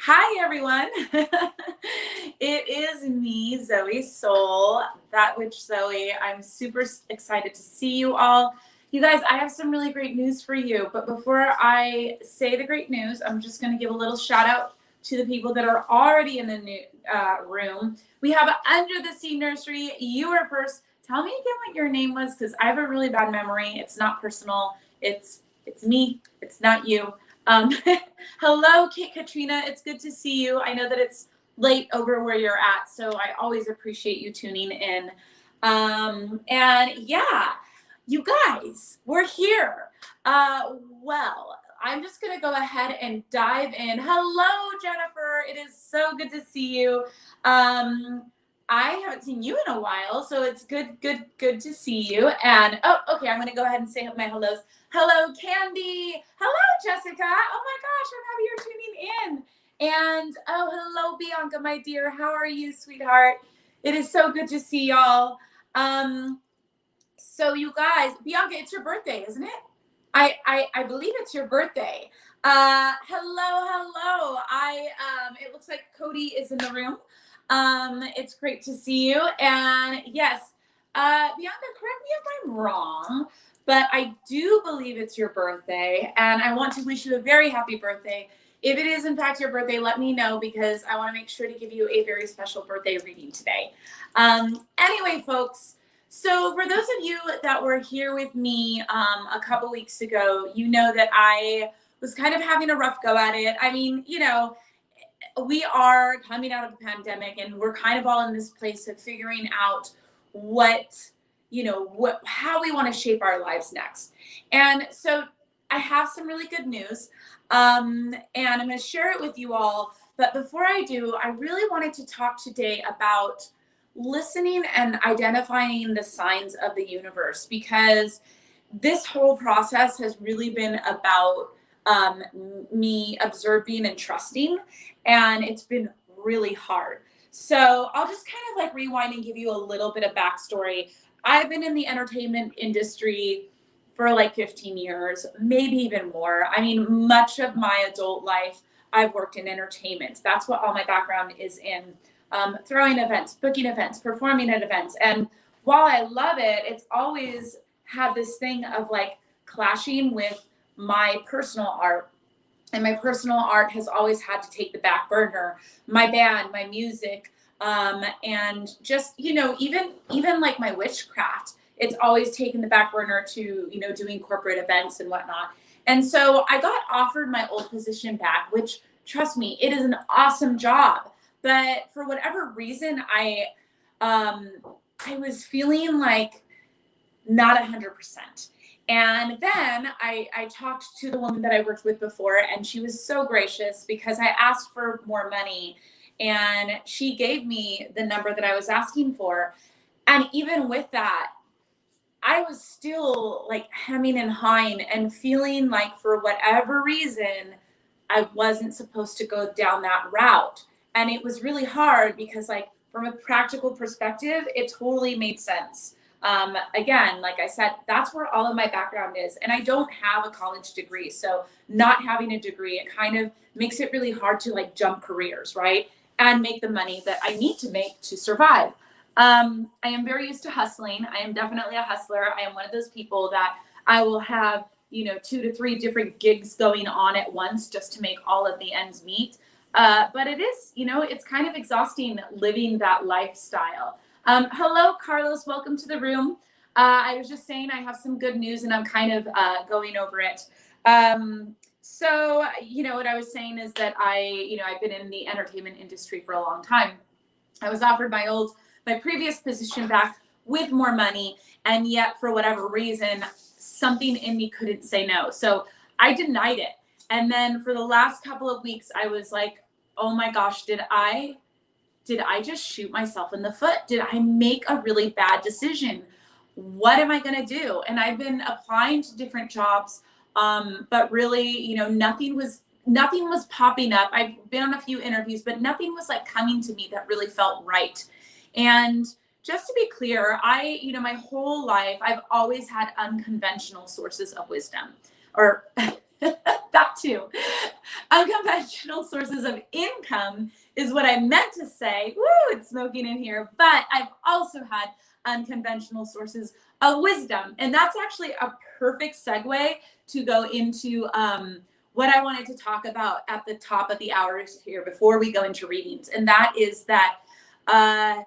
Hi, everyone. It is me, Zoe Soul, that witch Zoe. I'm super excited to see you all. You guys, I have some really great news for you. But before I say the great news, I'm just going to give a little shout out to the people that are already in the new room. We have Under the Sea Nursery. You are first. Tell me again what your name was, because I have a really bad memory. It's not personal. It's me. It's not you. Um, Hello, Kate Katrina. It's good to see you. I know that it's late over where you're at, so I always appreciate you tuning in. And yeah, you guys, we're here. Well, I'm just going to go ahead and dive in. Hello, Jennifer. It is so good to see you. I haven't seen you in a while, so it's good to see you. And oh, okay, I'm going to go ahead and say my hellos. Hello, Candy. Hello, Jessica. Oh my gosh, I'm happy you're tuning in. And oh, hello, Bianca, my dear. How are you, sweetheart? It is so good to see y'all. So you guys, Bianca, it's your birthday, isn't it? I believe it's your birthday. Hello. It looks like Cody is in the room. It's great to see you. And yes, Bianca, correct me if I'm wrong, but I do believe it's your birthday, and I want to wish you a very happy birthday. If it is in fact your birthday, let me know, because I want to make sure to give you a very special birthday reading today. Anyway, folks, so for those of you that were here with me a couple weeks ago, you know that I was kind of having a rough go at it. I mean, you know, we are coming out of the pandemic, and we're kind of all in this place of figuring out how we want to shape our lives next. And so I have some really good news, and I'm going to share it with you all. But before I do, I really wanted to talk today about listening and identifying the signs of the universe, because this whole process has really been about me observing and trusting, and it's been really hard. So I'll just kind of like rewind and give you a little bit of backstory. I've been in the entertainment industry for like 15 years, maybe even more. I mean, much of my adult life, I've worked in entertainment. That's what all my background is in. Throwing events, booking events, performing at events. And while I love it, it's always had this thing of like clashing with my personal art. And my personal art has always had to take the back burner. My band, my music, and just, even like my witchcraft, it's always taken the back burner to, doing corporate events and whatnot. And so I got offered my old position back, which, trust me, it is an awesome job. But for whatever reason, I was feeling like not 100%. And then I talked to the woman that I worked with before, and she was so gracious, because I asked for more money, and she gave me the number that I was asking for. And even with that, I was still like hemming and hawing and feeling like for whatever reason, I wasn't supposed to go down that route. And it was really hard, because like from a practical perspective, it totally made sense. Again, like I said, that's where all of my background is. And I don't have a college degree. So not having a degree, it kind of makes it really hard to like jump careers, right? And make the money that I need to make to survive. I am very used to hustling. I am definitely a hustler. I am one of those people that I will have, 2 to 3 different gigs going on at once just to make all of the ends meet. But it is, it's kind of exhausting living that lifestyle. Hello, Carlos. Welcome to the room. I was just saying I have some good news, and I'm kind of going over it. So, what I was saying is that I've been in the entertainment industry for a long time. I was offered my previous position back with more money, and yet for whatever reason, something in me couldn't say no. So I denied it. And then for the last couple of weeks, I was like, oh my gosh, did I just shoot myself in the foot? Did I make a really bad decision? What am I going to do? And I've been applying to different jobs, but really, nothing was popping up. I've been on a few interviews, but nothing was like coming to me that really felt right. And just to be clear, my whole life, I've always had unconventional sources of wisdom, or That too. Unconventional sources of income is what I meant to say. Woo, it's smoking in here. But I've also had unconventional sources of wisdom. And that's actually a perfect segue to go into what I wanted to talk about at the top of the hours here before we go into readings. And that is that I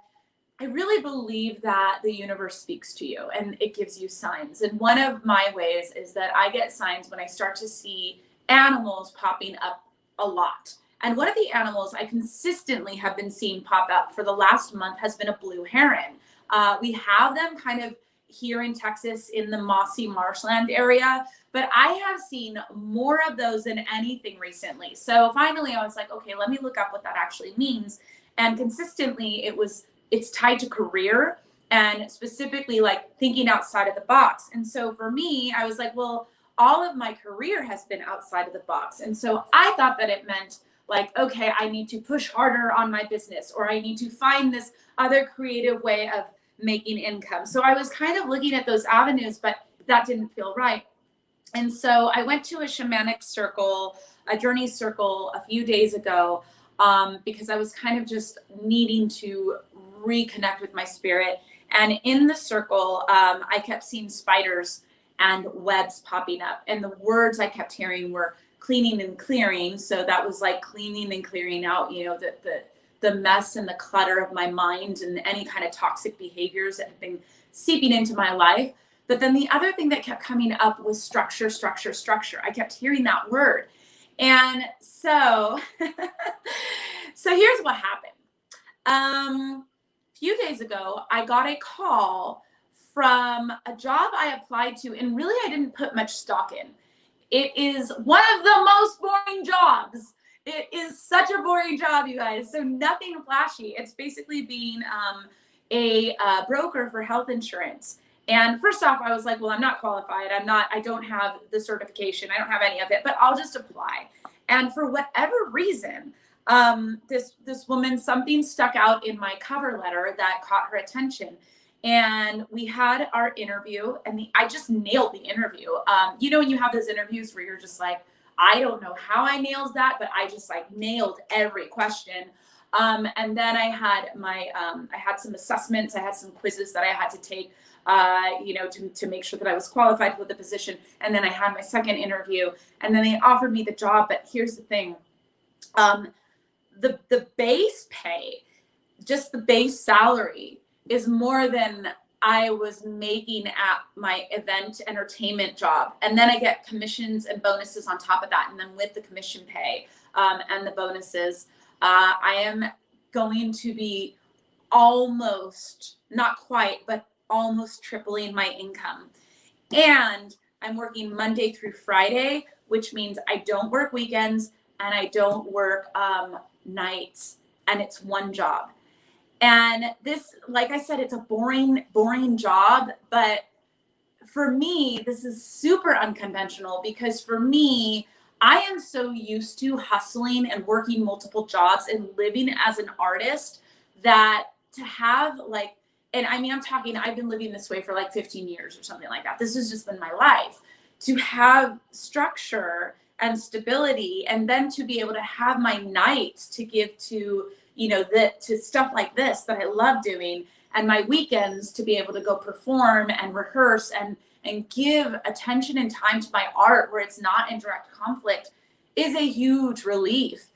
really believe that the universe speaks to you and it gives you signs. And one of my ways is that I get signs when I start to see animals popping up a lot. And one of the animals I consistently have been seeing pop up for the last month has been a blue heron. We have them kind of here in Texas in the mossy marshland area, but I have seen more of those than anything recently. So finally I was like, okay, let me look up what that actually means. And consistently it's tied to career and specifically like thinking outside of the box. And so for me, I was like, well, all of my career has been outside of the box. And so I thought that it meant like, okay, I need to push harder on my business, or I need to find this other creative way of making income. So I was kind of looking at those avenues, but that didn't feel right. And so I went to a shamanic circle, a journey circle a few days ago, because I was kind of just needing to reconnect with my spirit. And in the circle, I kept seeing spiders and webs popping up. And the words I kept hearing were cleaning and clearing. So that was like cleaning and clearing out, you know, the mess and the clutter of my mind and any kind of toxic behaviors that have been seeping into my life. But then the other thing that kept coming up was structure, structure, structure. I kept hearing that word. And so, so here's what happened. A few days ago, I got a call from a job I applied to, and really I didn't put much stock in. It is one of the most boring jobs. It is such a boring job, you guys. So nothing flashy. It's basically being a broker for health insurance. And first off, I was like, well, I'm not qualified. I don't have the certification. I don't have any of it, but I'll just apply. And for whatever reason, this woman, something stuck out in my cover letter that caught her attention. And we had our interview, and I just nailed the interview. You know, when you have those interviews where you're just like, I don't know how I nailed that, but I just like nailed every question. And then I had I had some assessments. I had some quizzes that I had to take, you know, to make sure that I was qualified for the position. And then I had my second interview, and then they offered me the job. But here's the thing. The base pay, just the base salary, is more than I was making at my event entertainment job. And then I get commissions and bonuses on top of that. And then with the commission pay and the bonuses, I am going to be almost, not quite, but almost tripling my income. And I'm working Monday through Friday, which means I don't work weekends and I don't work nights, and it's one job. And this, like I said, it's a boring job, but for me, this is super unconventional because for me, I am so used to hustling and working multiple jobs and living as an artist that to have like, and I mean, I've been living this way for like 15 years or something like that. This has just been my life. To have structure and stability, and then to be able to have my nights to give to, you know, to stuff like this that I love doing, and my weekends to be able to go perform and rehearse and give attention and time to my art where it's not in direct conflict, is a huge relief.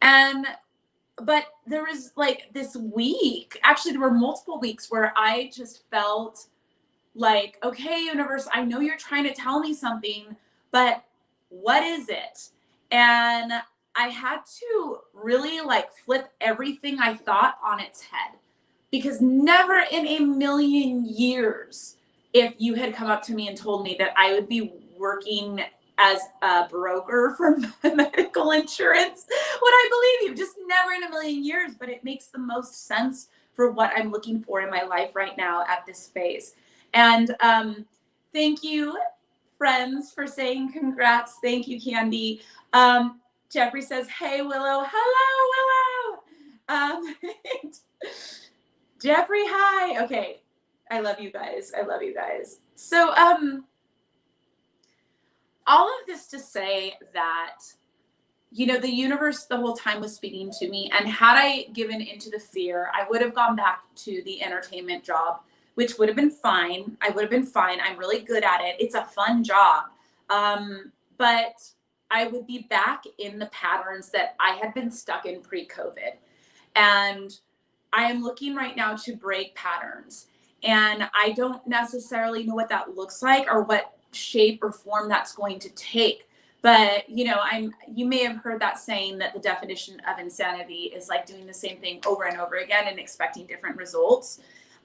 But there was like this week, actually there were multiple weeks where I just felt like, okay, universe, I know you're trying to tell me something, but what is it? And I had to really like flip everything I thought on its head, because never in a million years, if you had come up to me and told me that I would be working as a broker for medical insurance, would I believe you. Just never in a million years, but it makes the most sense for what I'm looking for in my life right now at this phase. And thank you, friends, for saying congrats. Thank you, Candy. Jeffrey says, hey, Willow. Hello, Willow. Jeffrey, hi. Okay. I love you guys. I love you guys. So all of this to say that, you know, the universe the whole time was speaking to me. And had I given into the fear, I would have gone back to the entertainment job, which would have been fine. I would have been fine. I'm really good at it. It's a fun job. But I would be back in the patterns that I had been stuck in pre-COVID. And I am looking right now to break patterns. And I don't necessarily know what that looks like or what shape or form that's going to take. But, you know, you may have heard that saying that the definition of insanity is like doing the same thing over and over again and expecting different results.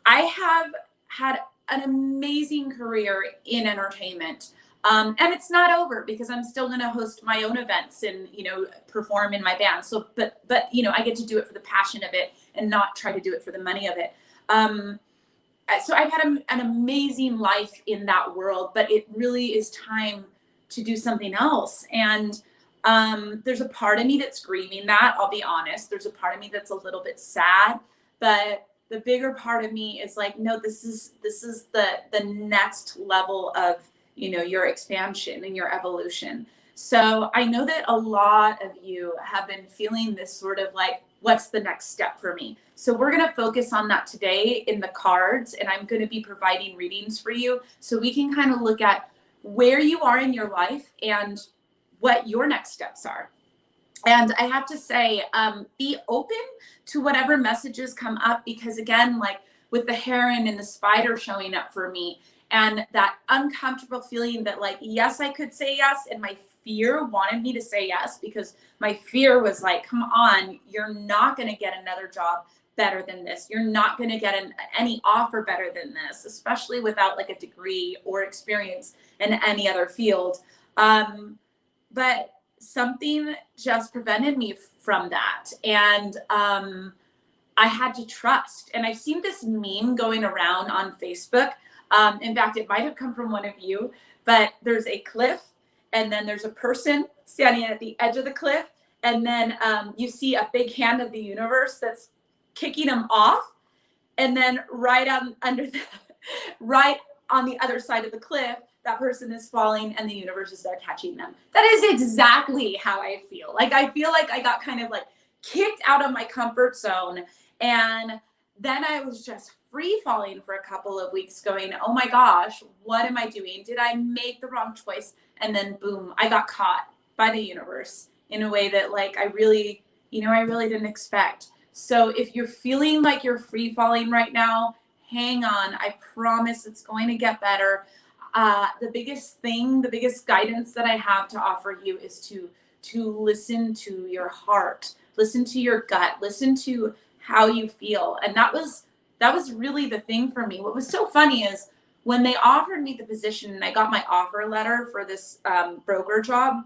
I have had an amazing career in entertainment. And it's not over because I'm still going to host my own events and, you know, perform in my band. So, but, you know, I get to do it for the passion of it and not try to do it for the money of it. So I've had an amazing life in that world, but it really is time to do something else. And there's a part of me that's grieving that, I'll be honest. There's a part of me that's a little bit sad, but the bigger part of me is like, no, this is the next level of, you know, your expansion and your evolution. So I know that a lot of you have been feeling this sort of like, what's the next step for me? So we're going to focus on that today in the cards, and I'm going to be providing readings for you so we can kind of look at where you are in your life and what your next steps are. And I have to say, be open to whatever messages come up, because again, like with the heron and the spider showing up for me, and that uncomfortable feeling that like, yes, I could say yes. And my fear wanted me to say yes, because my fear was like, come on, you're not going to get another job better than this. You're not going to get any offer better than this, especially without like a degree or experience in any other field. But something just prevented me from that. And I had to trust. And I've seen this meme going around on Facebook. In fact, it might have come from one of you, but there's a cliff, and then there's a person standing at the edge of the cliff, and then you see a big hand of the universe that's kicking them off, and then right on the other side of the cliff, that person is falling and the universe is there catching them. That is exactly how I feel. Like, I feel like I got kind of like kicked out of my comfort zone, and then I was just free falling for a couple of weeks going, oh my gosh, what am I doing? Did I make the wrong choice? And then boom, I got caught by the universe in a way that like I really didn't expect. So if you're feeling like you're free falling right now, hang on. I promise it's going to get better. The biggest guidance that I have to offer you is to listen to your heart, listen to your gut, listen to how you feel. And that was really the thing for me. What was so funny is when they offered me the position and I got my offer letter for this broker job,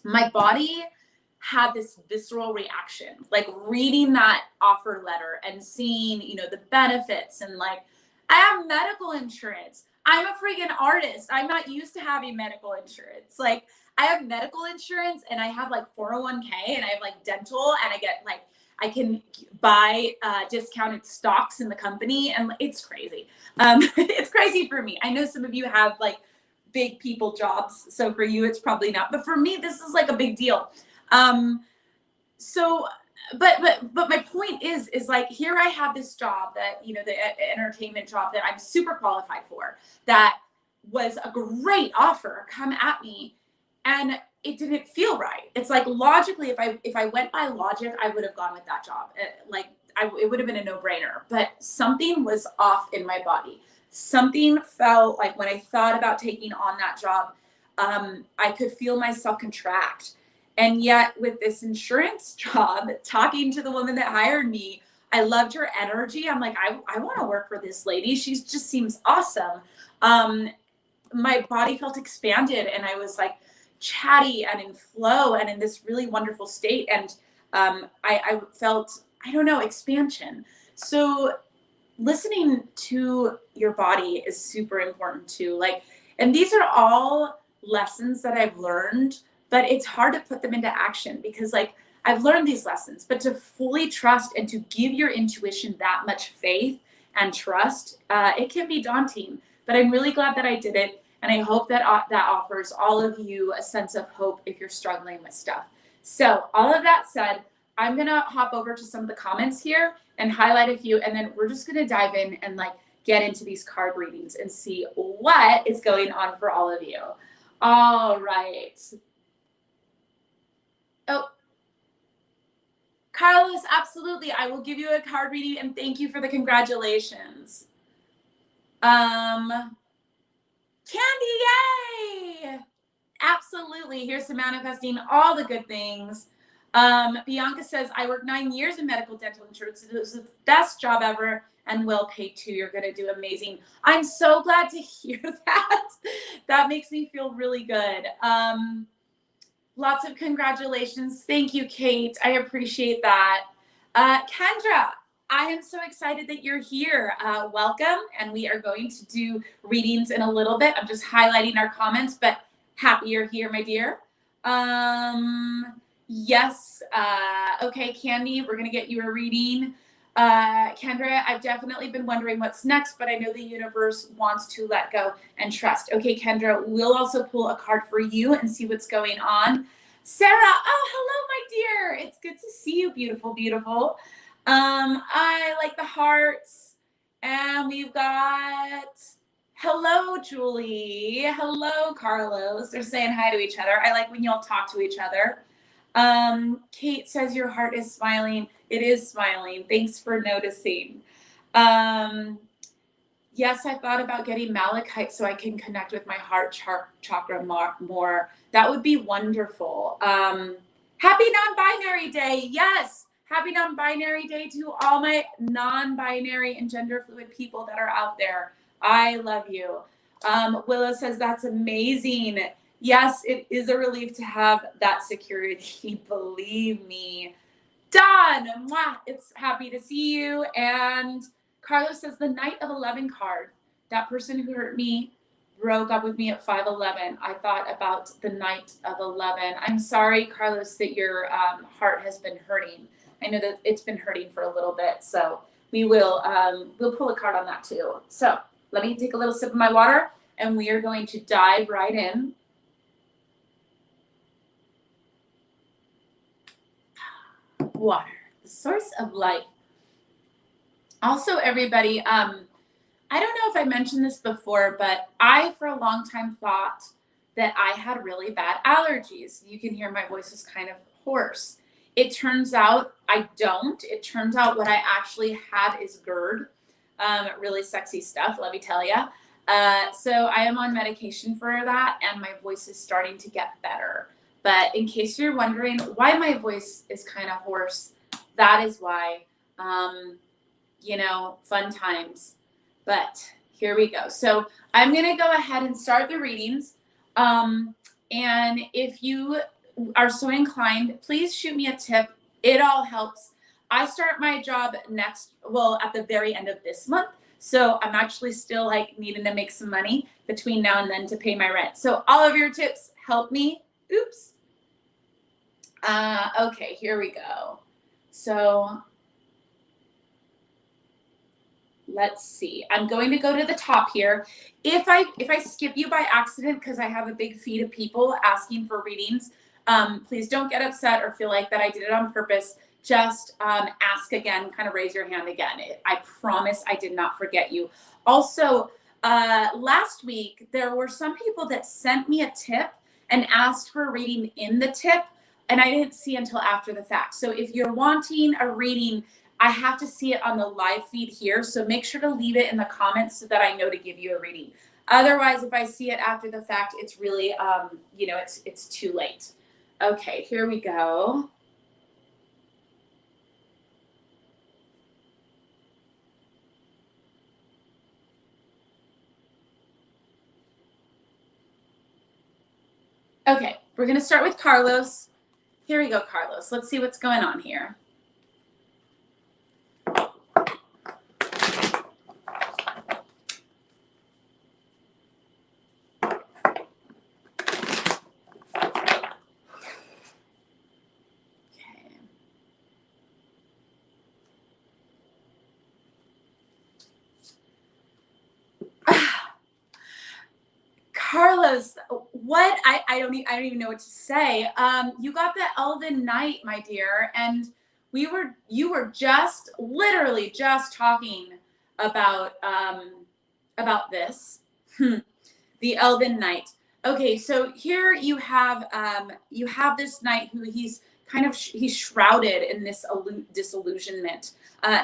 my body had this visceral reaction, like reading that offer letter and seeing, you know, the benefits, and like, I have medical insurance. I'm a freaking artist. I'm not used to having medical insurance. Like, I have medical insurance and I have like 401k and I have like dental, and I get like, I can buy discounted stocks in the company, and it's crazy. It's crazy for me. I know some of you have like big people jobs, so for you it's probably not, but for me this is like a big deal. So, but my point is like, here I have this job that, you know, the entertainment job that I'm super qualified for, that was a great offer come at me, and it didn't feel right. It's like, logically, if I went by logic, I would have gone with that job. It would have been a no-brainer, but something was off in my body. Something felt like when I thought about taking on that job, I could feel myself contract. And yet with this insurance job, talking to the woman that hired me, I loved her energy. I'm like, I want to work for this lady. She just seems awesome. My body felt expanded, and I was like chatty and in flow and in this really wonderful state. And I felt, I don't know, expansion. So listening to your body is super important too. Like, and these are all lessons that I've learned, but it's hard to put them into action because like, I've learned these lessons, but to fully trust and to give your intuition that much faith and trust, it can be daunting, but I'm really glad that I did it. And I hope that that offers all of you a sense of hope if you're struggling with stuff. So all of that said, I'm going to hop over to some of the comments here and highlight a few, and then we're just going to dive in and like get into these card readings and see what is going on for all of you. All right. Oh, Carlos, absolutely. I will give you a card reading, and thank you for the congratulations. Candy, yay! Absolutely. Here's to manifesting all the good things. Bianca says, I worked 9 years in medical dental insurance. It was the best job ever and well paid too. You're going to do amazing. I'm so glad to hear that. That makes me feel really good. Lots of congratulations. Thank you, Kate. I appreciate that. Kendra, I am so excited that you're here. Welcome. And we are going to do readings in a little bit. I'm just highlighting our comments, but happy you're here, my dear. Yes. Okay, Candy, we're going to get you a reading. Kendra, I've definitely been wondering what's next, but I know the universe wants to let go and trust. Okay, Kendra, we'll also pull a card for you and see what's going on. Sarah, oh, hello, my dear. It's good to see you, beautiful, beautiful. I like the hearts. And we've got, hello, Julie. Hello, Carlos. They're saying hi to each other. I like when y'all talk to each other. Kate says your heart is smiling. It is smiling. Thanks for noticing. Yes, I thought about getting malachite so I can connect with my heart chakra more. That would be wonderful. Happy non-binary day. Yes. Happy non-binary day to all my non-binary and gender fluid people that are out there. I love you. Willow says that's amazing. Yes, it is a relief to have that security. Believe me. Done. Mwah. It's happy to see you. And Carlos says the Knight of 11 card. That person who hurt me broke up with me at 5'11". I thought about the Knight of 11. I'm sorry, Carlos, that your heart has been hurting. I know that it's been hurting for a little bit. So we will we'll pull a card on that too. So let me take a little sip of my water, and we are going to dive right in. Water, the source of life. Also, everybody, I don't know if I mentioned this before, but I, for a long time, thought that I had really bad allergies. You can hear my voice is kind of hoarse. It turns out I don't. It turns out what I actually had is GERD. Really sexy stuff, let me tell you. So I am on medication for that, and my voice is starting to get better. But in case you're wondering why my voice is kind of hoarse, that is why. You know, fun times. But here we go. So I'm going to go ahead and start the readings. And if you are so inclined, please shoot me a tip. It all helps. I start my job at the very end of this month. So I'm actually still like needing to make some money between now and then to pay my rent. So all of your tips help me. Oops. Okay, here we go. So let's see. I'm going to go to the top here. If I skip you by accident because I have a big feed of people asking for readings, please don't get upset or feel like that I did it on purpose. Just ask again, kind of raise your hand again. I promise I did not forget you. Also, last week, there were some people that sent me a tip and asked for a reading in the tip, and I didn't see until after the fact. So if you're wanting a reading, I have to see it on the live feed here. So make sure to leave it in the comments so that I know to give you a reading. Otherwise, if I see it after the fact, it's really, it's too late. Okay, here we go. Okay, we're going to start with Carlos. Here we go, Carlos. Let's see what's going on here. Carlos, what I don't even know what to say. You got the Elven Knight, my dear, and you were just literally just talking about this. The Elven Knight. Okay, so here you have this knight who he's shrouded in this disillusionment.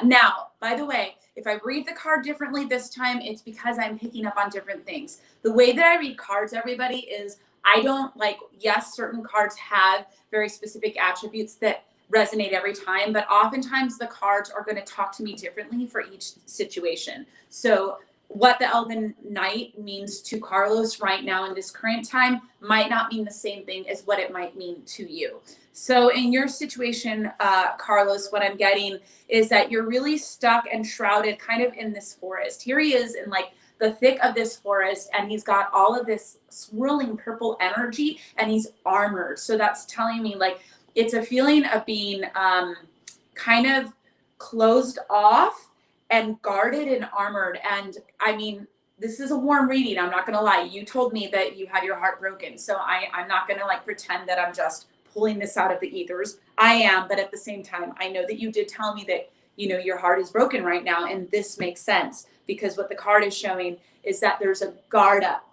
Now, by the way, if I read the card differently this time, it's because I'm picking up on different things. The way that I read cards, everybody, is I don't yes, certain cards have very specific attributes that resonate every time, but oftentimes the cards are going to talk to me differently for each situation. So what the Elven Knight means to Carlos right now in this current time might not mean the same thing as what it might mean to you. So in your situation, Carlos, what I'm getting is that you're really stuck and shrouded kind of in this forest. Here he is in the thick of this forest, and he's got all of this swirling purple energy, and he's armored. So that's telling me it's a feeling of being kind of closed off and guarded and armored. And I mean, this is a warm reading. I'm not going to lie. You told me that you had your heart broken. So I'm not going to pretend that I'm just pulling this out of the ethers. I am. But at the same time, I know that you did tell me that, your heart is broken right now. And this makes sense because what the card is showing is that there's a guard up.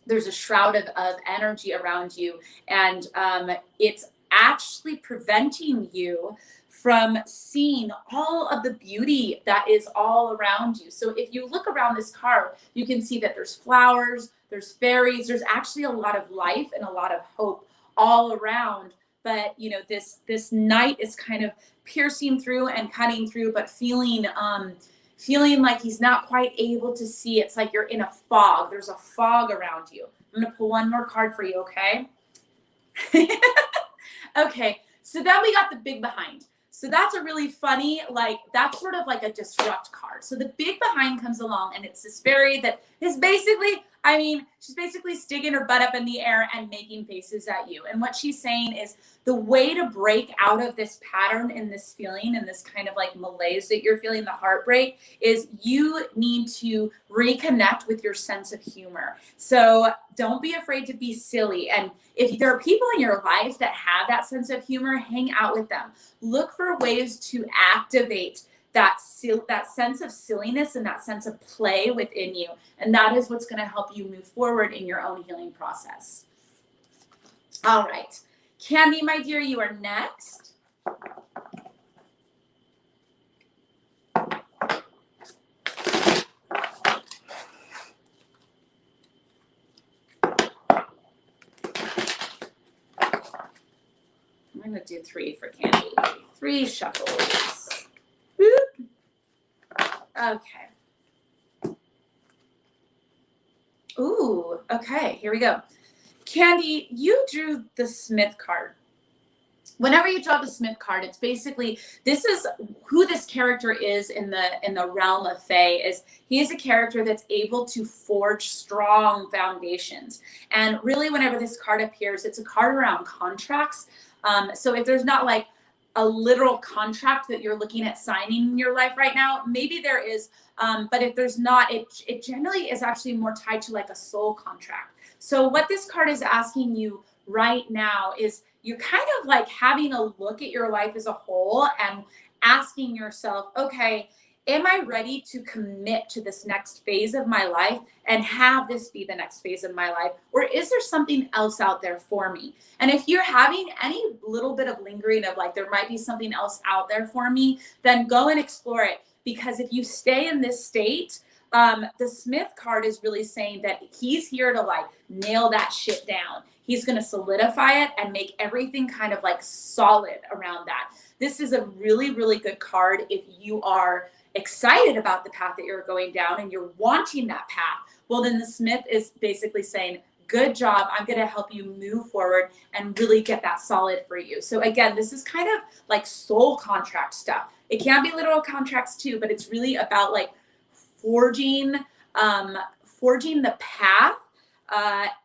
There's a shroud of energy around you. And it's actually preventing you from seeing all of the beauty that is all around you. So if you look around this card, you can see that there's flowers, there's fairies, there's actually a lot of life and a lot of hope all around. But this knight is kind of piercing through and cutting through, but feeling like he's not quite able to see. It's like you're in a fog. There's a fog around you. I'm gonna pull one more card for you, okay? Okay, so then we got the big behind. So that's a really funny, that's sort of like a disrupt card. So the big behind comes along, and it's this fairy that is basically, she's basically sticking her butt up in the air and making faces at you. And what she's saying is the way to break out of this pattern and this feeling and this kind of malaise that you're feeling, the heartbreak, is you need to reconnect with your sense of humor. So don't be afraid to be silly. And if there are people in your life that have that sense of humor, hang out with them. Look for ways to activate that sense of silliness and that sense of play within you. And that is what's going to help you move forward in your own healing process. All right. Candy, my dear, you are next. I'm going to do 3 for Candy. 3 shuffles. Boop. Okay. Ooh, okay, here we go. Candy, you drew the Smith card. Whenever you draw the Smith card, it's basically, this is who this character is in the realm of Fae. Is he is a character that's able to forge strong foundations. And really, whenever this card appears, it's a card around contracts. So if there's not a literal contract that you're looking at signing in your life right now, maybe there is, but if there's not, it generally is actually more tied to a soul contract. So what this card is asking you right now is you're kind of having a look at your life as a whole and asking yourself, okay, am I ready to commit to this next phase of my life and have this be the next phase of my life? Or is there something else out there for me? And if you're having any little bit of lingering of there might be something else out there for me, then go and explore it. Because if you stay in this state, the Smith card is really saying that he's here to nail that shit down. He's going to solidify it and make everything kind of solid around that. This is a really, really good card if you are excited about the path that you're going down and you're wanting that path. Well, then the Smith is basically saying, good job. I'm going to help you move forward and really get that solid for you. So again, this is kind of soul contract stuff. It can be literal contracts too, but it's really about forging the path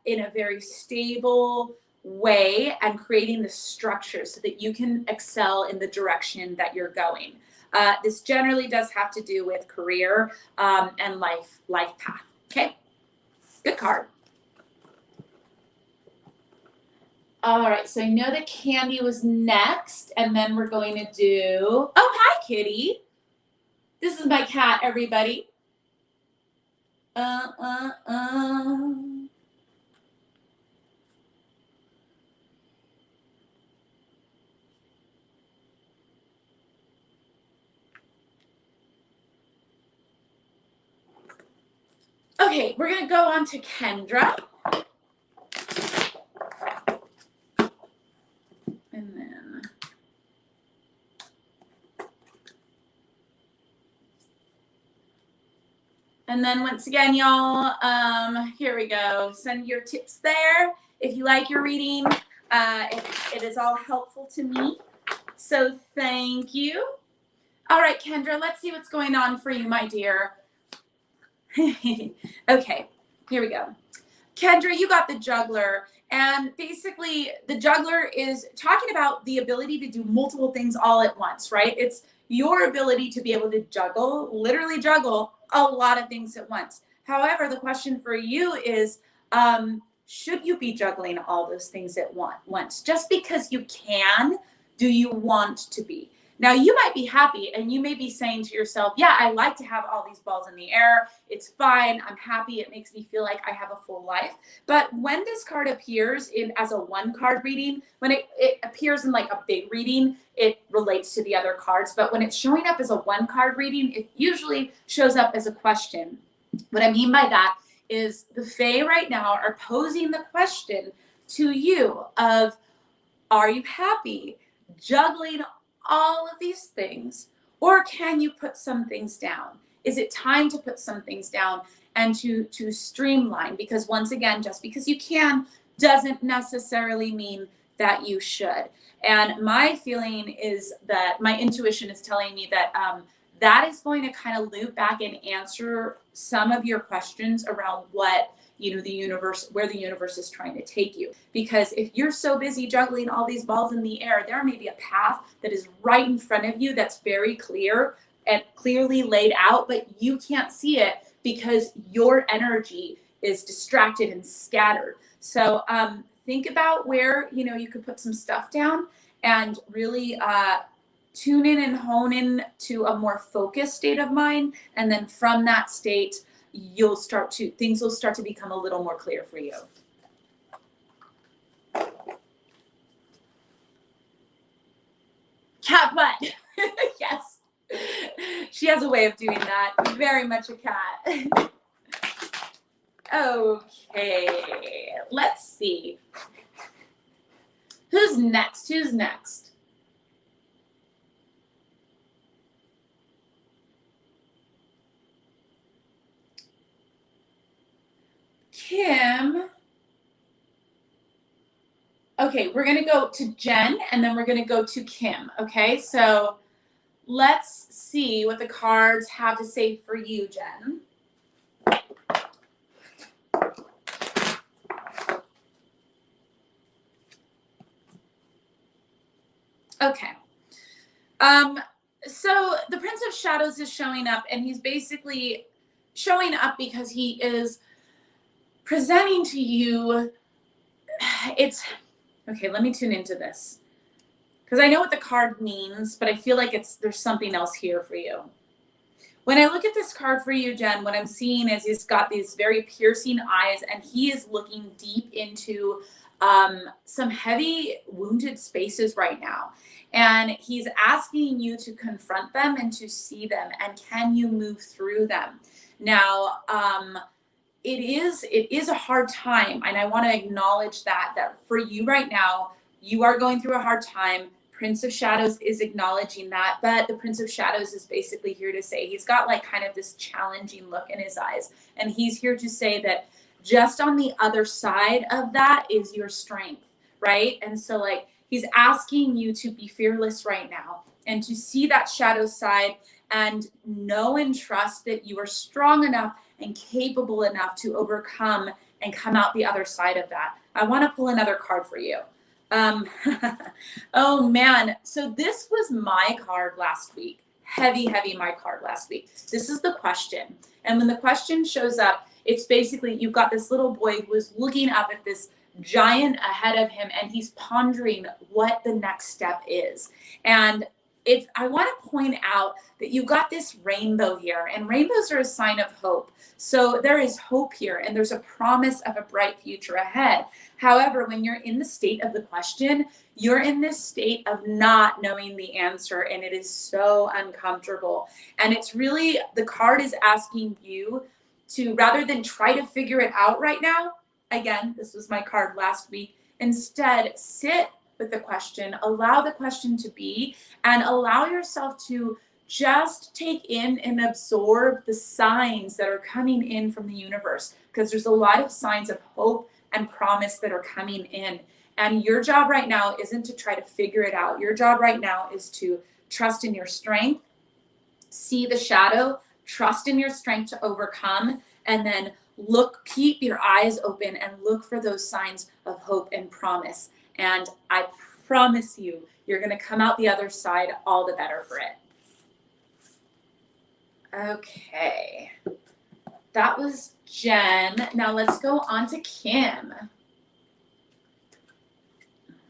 in a very stable way and creating the structure so that you can excel in the direction that you're going. This generally does have to do with career and life path. Okay, good card. All right, so I know that Candy was next, and then we're going to do, oh, hi, Kitty. This is my cat, everybody. Okay, we're gonna go on to Kendra. And then once again, y'all, here we go. Send your tips there if you like your reading. It is all helpful to me. So thank you. All right, Kendra, let's see what's going on for you, my dear. Okay, here we go. Kendra, you got the juggler. And basically, the juggler is talking about the ability to do multiple things all at once, right? It's your ability to be able to juggle, literally juggle a lot of things at once. However, the question for you is, should you be juggling all those things at once? Just because you can, do you want to be? Now, you might be happy and you may be saying to yourself, yeah, I like to have all these balls in the air. It's fine. I'm happy. It makes me feel like I have a full life. But when this card appears as a one card reading, when it appears in like a big reading, it relates to the other cards. But when it's showing up as a one card reading, it usually shows up as a question. What I mean by that is the Fae right now are posing the question to you of, are you happy juggling all of these things, or can you put some things down? Is it time to put some things down and to streamline? Because once again, just because you can doesn't necessarily mean that you should. And my feeling is that my intuition is telling me that that is going to kind of loop back and answer some of your questions around what, you know, the universe, where the universe is trying to take you. Because if you're so busy juggling all these balls in the air, there may be a path that is right in front of you that's very clear and clearly laid out, but you can't see it because your energy is distracted and scattered. So think about where, you know, you could put some stuff down and really tune in and hone in to a more focused state of mind. And then from that state, things will start to become a little more clear for you. Cat butt. Yes. She has a way of doing that. Very much a cat. Okay. Let's see. Who's next? Who's next? Kim. Okay, we're going to go to Jen and then we're going to go to Kim. Okay, so let's see what the cards have to say for you, Jen. Okay. So the Prince of Shadows is showing up, and he's basically showing up because he is presenting to you, okay, let me tune into this. Because I know what the card means, but I feel like there's something else here for you. When I look at this card for you, Jen, what I'm seeing is he's got these very piercing eyes, and he is looking deep into some heavy wounded spaces right now. And he's asking you to confront them and to see them, and can you move through them? Now, it is a hard time, and I want to acknowledge that for you right now, you are going through a hard time. Prince of Shadows is acknowledging that, but the Prince of Shadows is basically here to say, he's got like kind of this challenging look in his eyes, and he's here to say that just on the other side of that is your strength, right? And so like he's asking you to be fearless right now and to see that shadow side and know and trust that you are strong enough and capable enough to overcome and come out the other side of that. I want to pull another card for you. Oh man, so this was my card last week. Heavy my card last week. This is the question. And when the question shows up, it's basically you've got this little boy who is looking up at this giant ahead of him, and he's pondering what the next step is. And if I want to point out that you got this rainbow here, and rainbows are a sign of hope. So there is hope here, and there's a promise of a bright future ahead. However, when you're in the state of the question, you're in this state of not knowing the answer, and it is so uncomfortable. And it's really, the card is asking you to, rather than try to figure it out right now, again, this was my card last week, instead sit with the question, allow the question to be, and allow yourself to just take in and absorb the signs that are coming in from the universe, because there's a lot of signs of hope and promise that are coming in. And your job right now isn't to try to figure it out. Your job right now is to trust in your strength, see the shadow, trust in your strength to overcome, and then keep your eyes open and look for those signs of hope and promise. And I promise you, you're going to come out the other side all the better for it. Okay. That was Jen. Now let's go on to Kim.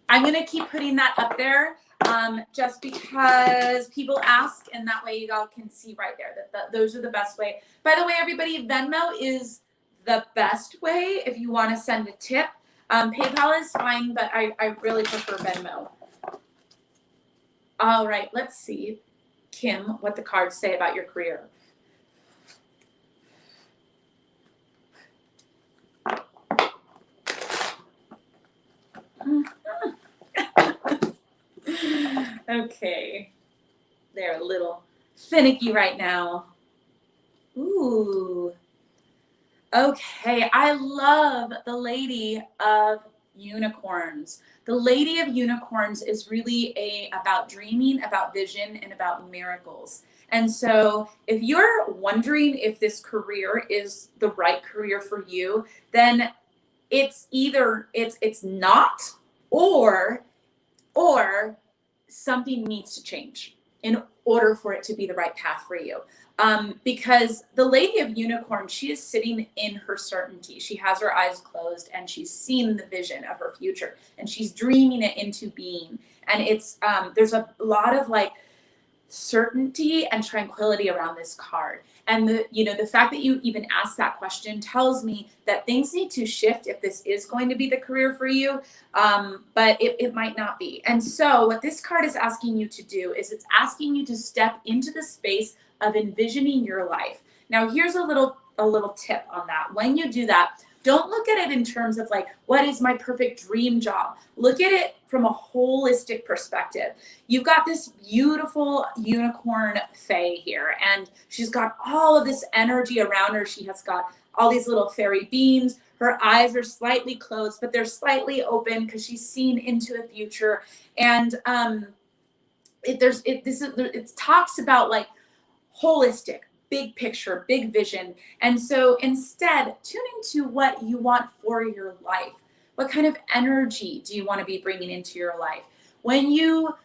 I'm going to keep putting that up there just because people ask, and that way you all can see right there that those are the best way. By the way, everybody, Venmo is the best way if you want to send a tip. PayPal is fine, but I really prefer Venmo. All right, let's see, Kim, what the cards say about your career. Okay, they're a little finicky right now. Ooh. Okay, I love the Lady of Unicorns. The Lady of Unicorns is really about dreaming, about vision, and about miracles. And so if you're wondering if this career is the right career for you, then it's either it's not, or something needs to change in order for it to be the right path for you. Because the Lady of Unicorn, she is sitting in her certainty. She has her eyes closed and she's seen the vision of her future and she's dreaming it into being. And it's there's a lot of like certainty and tranquility around this card. And the fact that you even asked that question tells me that things need to shift if this is going to be the career for you, but it might not be. And so what this card is asking you to do is it's asking you to step into the space of envisioning your life. Now, here's a little tip on that. When you do that, don't look at it in terms of like, what is my perfect dream job? Look at it from a holistic perspective. You've got this beautiful unicorn fae here, and she's got all of this energy around her. She has got all these little fairy beans. Her eyes are slightly closed, but they're slightly open because she's seen into a future. And it talks about like holistic, big picture, big vision. And so instead, tune into what you want for your life. What kind of energy do you want to be bringing into your life? When you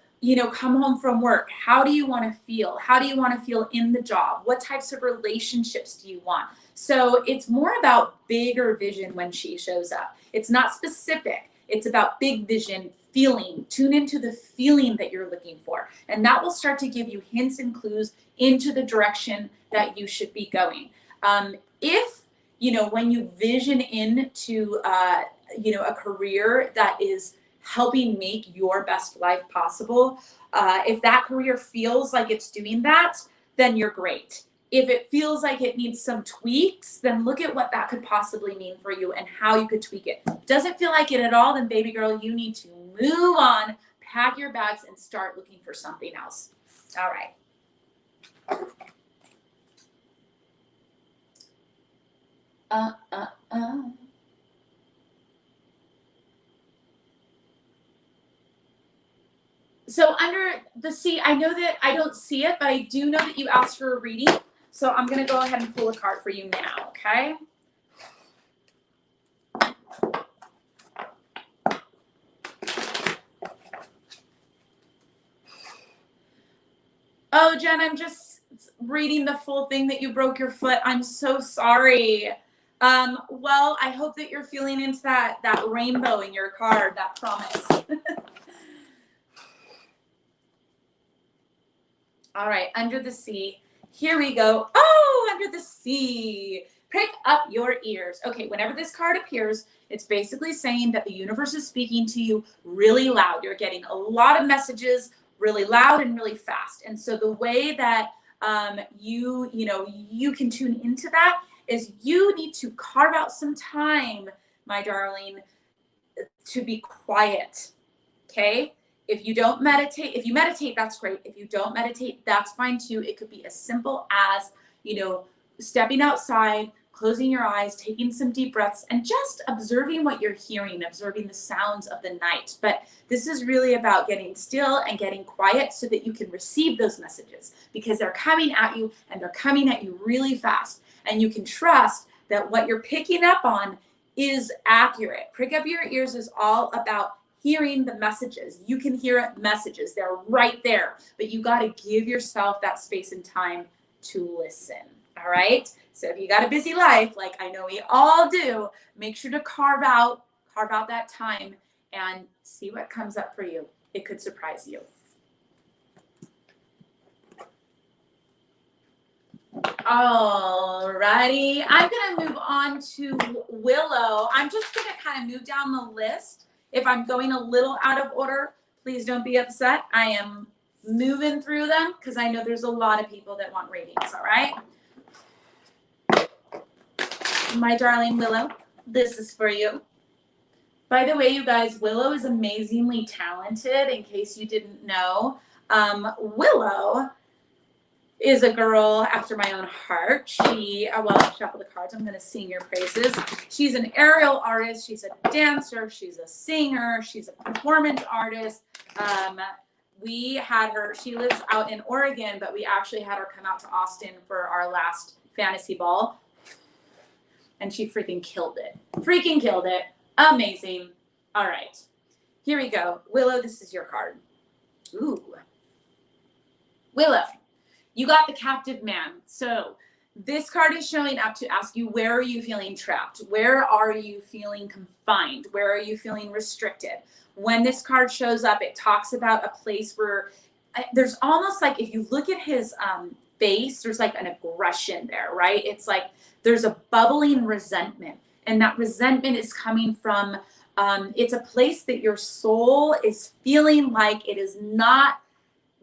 come home from work, how do you want to feel? How do you want to feel in the job? What types of relationships do you want? So it's more about bigger vision when she shows up. It's not specific. It's about big vision, feeling. Tune into the feeling that you're looking for. And that will start to give you hints and clues into the direction that you should be going. If, when you vision into, a career that is helping make your best life possible, if that career feels like it's doing that, then you're great. If it feels like it needs some tweaks, then look at what that could possibly mean for you and how you could tweak it. Doesn't feel like it at all, then baby girl, you need to move on, pack your bags, and start looking for something else. All right. So under the C, I know that I don't see it, but I do know that you asked for a reading. So I'm going to go ahead and pull a card for you now, okay? Oh, Jen, I'm just reading the full thing that you broke your foot. I'm so sorry. Well, I hope that you're feeling into that rainbow in your card, that promise. All right, under the sea. Here we go. Oh, under the sea. Prick up your ears. Okay, whenever this card appears, it's basically saying that the universe is speaking to you really loud. You're getting a lot of messages really loud and really fast. And so the way that you can tune into that is you need to carve out some time, my darling, to be quiet. Okay? If you don't meditate, if you meditate, that's great. If you don't meditate, that's fine too. It could be as simple as, stepping outside, closing your eyes, taking some deep breaths, and just observing what you're hearing, observing the sounds of the night. But this is really about getting still and getting quiet so that you can receive those messages, because they're coming at you and they're coming at you really fast. And you can trust that what you're picking up on is accurate. Prick up your ears is all about hearing the messages. You can hear messages. They're right there, but you got to give yourself that space and time to listen. All right. So if you got a busy life, like I know we all do, make sure to carve out that time and see what comes up for you. It could surprise you. All righty. I'm going to move on to Willow. I'm just going to kind of move down the list. If I'm going a little out of order, please don't be upset. I am moving through them because I know there's a lot of people that want readings, all right? My darling Willow, this is for you. By the way, you guys, Willow is amazingly talented, in case you didn't know. Willow is a girl after my own heart. While I shuffle the cards, I'm going to sing your praises. She's an aerial artist. She's a dancer. She's a singer. She's a performance artist. We had her, she lives out in Oregon, but we actually had her come out to Austin for our last fantasy ball. And she freaking killed it. Freaking killed it. Amazing. All right. Here we go. Willow, this is your card. Ooh. Willow, you got the captive man. So this card is showing up to ask you, where are you feeling trapped? Where are you feeling confined? Where are you feeling restricted? When this card shows up, it talks about a place where there's almost like, if you look at his face, there's like an aggression there, right? It's like there's a bubbling resentment. And that resentment is coming from, it's a place that your soul is feeling like it is not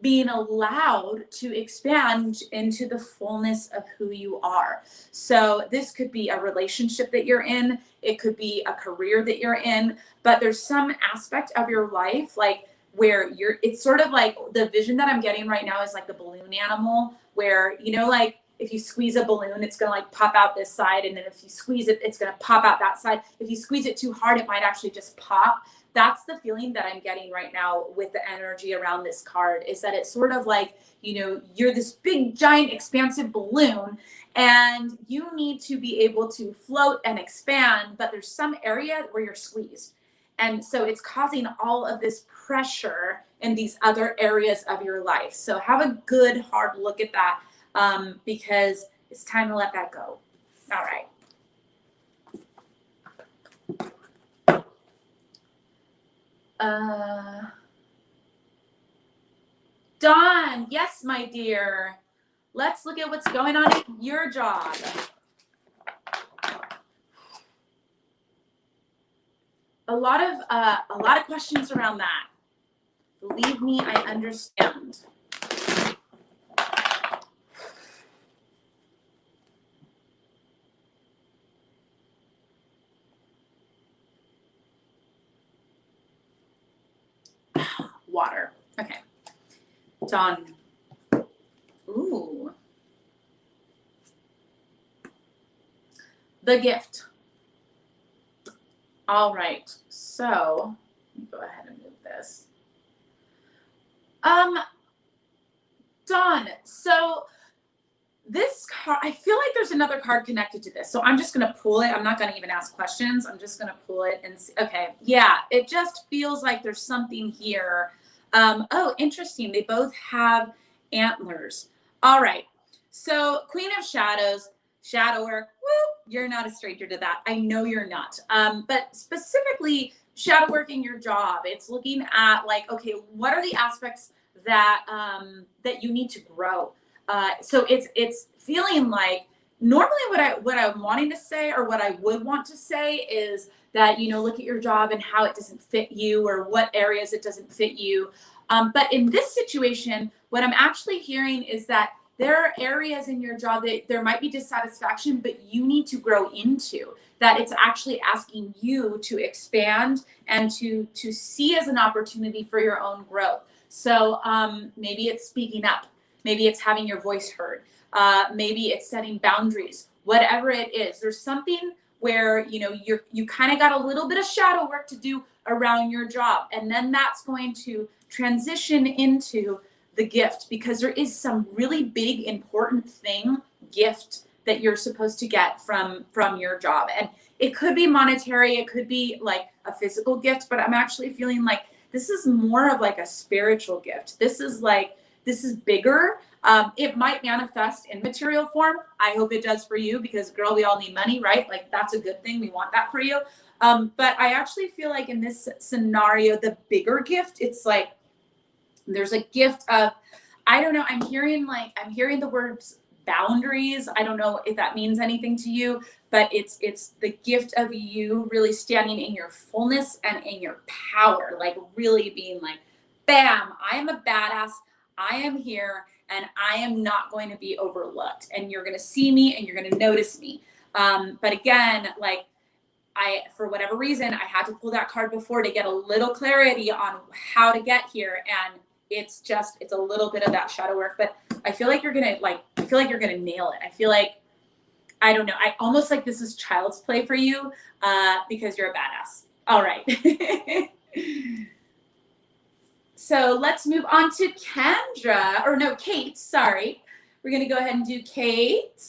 being allowed to expand into the fullness of who you are. So this could be a relationship that you're in. It could be a career that you're in, but there's some aspect of your life, like where it's sort of like the vision that I'm getting right now is like the balloon animal, where, like if you squeeze a balloon, it's going to like pop out this side. And then if you squeeze it, it's going to pop out that side. If you squeeze it too hard, it might actually just pop. That's the feeling that I'm getting right now with the energy around this card, is that it's sort of like, you're this big, giant, expansive balloon and you need to be able to float and expand, but there's some area where you're squeezed. And so it's causing all of this pressure in these other areas of your life. So have a good, hard look at that, because it's time to let that go. All right. Dawn, yes, my dear. Let's look at what's going on at your job. A lot of questions around that. Believe me, I understand. Water. Okay. Dawn. Ooh. The gift. All right. So let me go ahead and move this. Dawn. So this card, I feel like there's another card connected to this. So I'm just going to pull it. I'm not going to even ask questions. I'm just going to pull it and see. Okay. Yeah. It just feels like there's something here. Oh, interesting. They both have antlers. All right. So Queen of Shadows, shadow work, whoop, you're not a stranger to that. I know you're not. But specifically shadow work in your job, it's looking at like, okay, what are the aspects that that you need to grow? So it's feeling like normally what I'm wanting to say, or what I would want to say, is that, you know, look at your job and how it doesn't fit you, or what areas it doesn't fit you. But in this situation, what I'm actually hearing is that there are areas in your job that there might be dissatisfaction, but you need to grow into. That it's actually asking you to expand and to see as an opportunity for your own growth. So maybe it's speaking up, maybe it's having your voice heard, maybe it's setting boundaries. Whatever it is, there's something where, you know, you kind of got a little bit of shadow work to do around your job, and then that's going to transition into the gift, because there is some really big important gift that you're supposed to get from your job. And it could be monetary, it could be like a physical gift, but I'm actually feeling like this is more of like a spiritual gift. This is bigger. It might manifest in material form. I hope it does for you, because girl, we all need money, right? Like that's a good thing. We want that for you. But I actually feel like in this scenario, the bigger gift, it's like, there's a gift of, I don't know, I'm hearing the words boundaries. I don't know if that means anything to you, but it's the gift of you really standing in your fullness and in your power, like really being like, bam, I am a badass. I am here and I am not going to be overlooked, and you're going to see me and you're going to notice me. But again, like, for whatever reason, I had to pull that card before to get a little clarity on how to get here. And it's a little bit of that shadow work, but I feel like you're going to nail it. I feel like, I don't know. I almost like this is child's play for you, because you're a badass. All right. So let's move on to Kate. Sorry. We're going to go ahead and do Kate.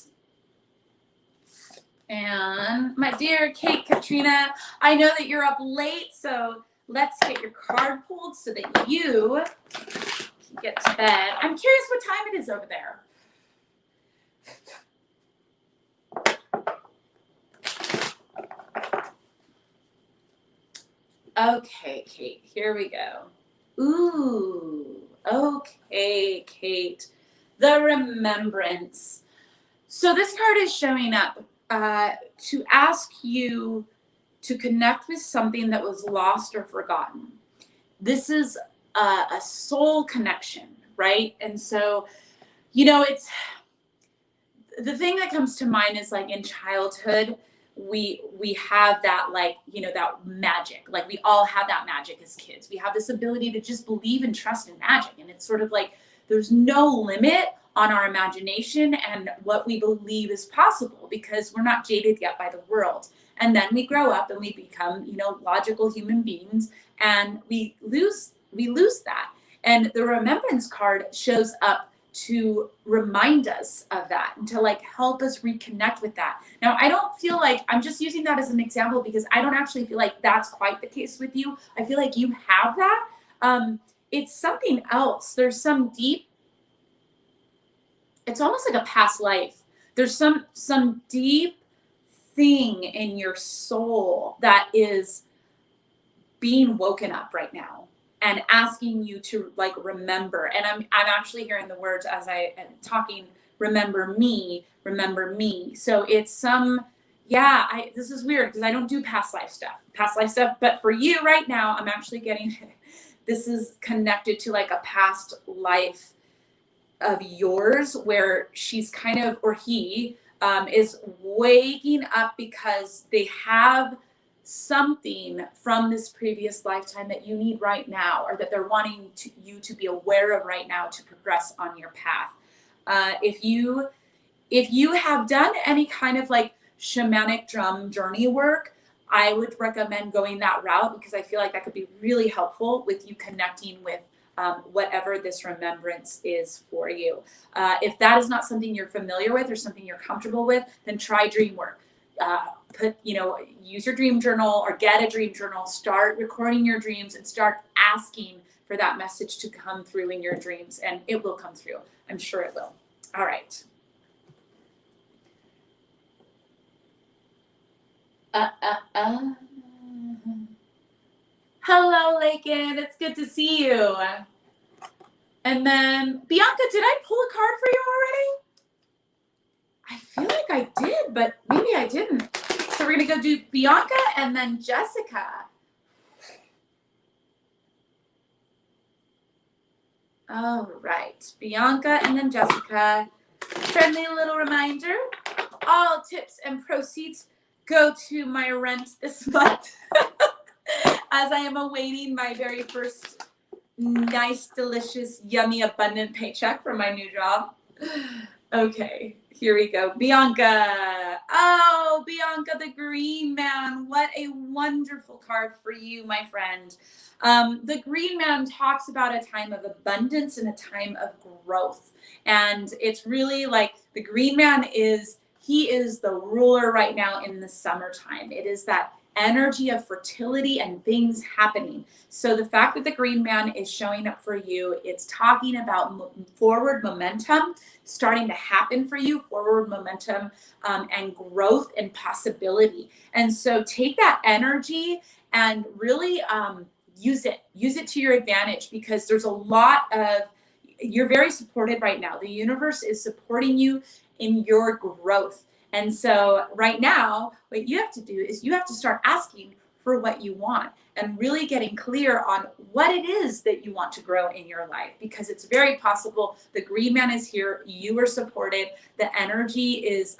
And my dear Kate Katrina, I know that you're up late, so let's get your card pulled so that you can get to bed. I'm curious what time it is over there. Okay, Kate, here we go. Ooh, okay, Kate. The Remembrance. So this card is showing up to ask you to connect with something that was lost or forgotten. This is a soul connection, right? And so, you know, it's the thing that comes to mind is like in childhood, we have that, like, you know, that magic. Like we all have that magic as kids. We have this ability to just believe and trust in magic. And it's sort of like there's no limit on our imagination and what we believe is possible, because we're not jaded yet by the world. And then we grow up and we become, you know, logical human beings, and we lose that. And the Remembrance card shows up to remind us of that and to like help us reconnect with that. Now, I don't feel like, I'm just using that as an example because I don't actually feel like that's quite the case with you. I feel like you have that. It's something else. There's some deep, it's almost like a past life. There's some deep thing in your soul that is being woken up right now and asking you to like remember. And I'm actually hearing the words as I am talking, remember me. So it's this is weird because I don't do past life stuff, but for you right now, I'm actually getting, this is connected to like a past life of yours where she's kind of, or he is waking up because they have something from this previous lifetime that you need right now, or that they're wanting you to be aware of right now to progress on your path. If you have done any kind of like shamanic drum journey work, I would recommend going that route because I feel like that could be really helpful with you connecting with whatever this remembrance is for you. If that is not something you're familiar with or something you're comfortable with, then try dream work. Use your dream journal or get a dream journal, start recording your dreams and start asking for that message to come through in your dreams, and it will come through. I'm sure it will. All right. Hello, Lakin. It's good to see you. And then, Bianca, did I pull a card for you already? I feel like I did, but maybe I didn't. So we're going to go do Bianca and then Jessica. All right. Bianca and then Jessica. Friendly little reminder. All tips and proceeds go to my rent this month as I am awaiting my very first nice, delicious, yummy, abundant paycheck from my new job. Okay, here we go. Bianca. Oh, Bianca the Green Man. What a wonderful card for you, my friend. The Green Man talks about a time of abundance and a time of growth. And it's really like the Green Man he is the ruler right now in the summertime. It is that energy of fertility and things happening. So the fact that the Green Man is showing up for you, it's talking about forward momentum starting to happen for you, forward momentum and growth and possibility. And so take that energy and really use it to your advantage, because there's a lot of, you're very supported right now. The universe is supporting you in your growth. And so right now, what you have to do is you have to start asking for what you want and really getting clear on what it is that you want to grow in your life, because it's very possible. The Green Man is here. You are supported. The energy is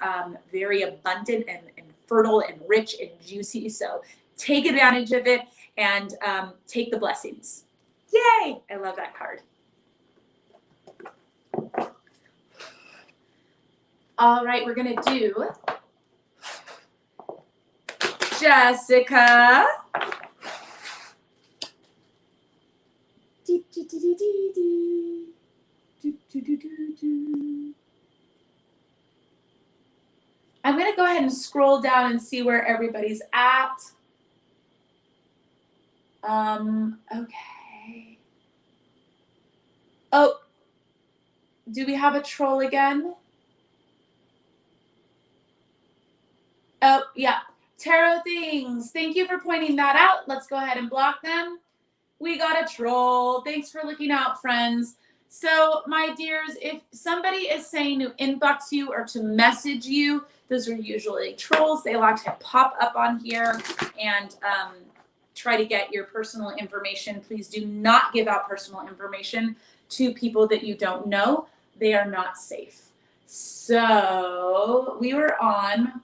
very abundant and fertile and rich and juicy. So take advantage of it and take the blessings. Yay! I love that card. All right, we're going to do Jessica. I'm going to go ahead and scroll down and see where everybody's at. Okay. Oh, do we have a troll again? Oh, yeah. Tarot things. Thank you for pointing that out. Let's go ahead and block them. We got a troll. Thanks for looking out, friends. So, my dears, if somebody is saying to inbox you or to message you, those are usually trolls. They like to pop up on here and try to get your personal information. Please do not give out personal information to people that you don't know. They are not safe. So, we were on...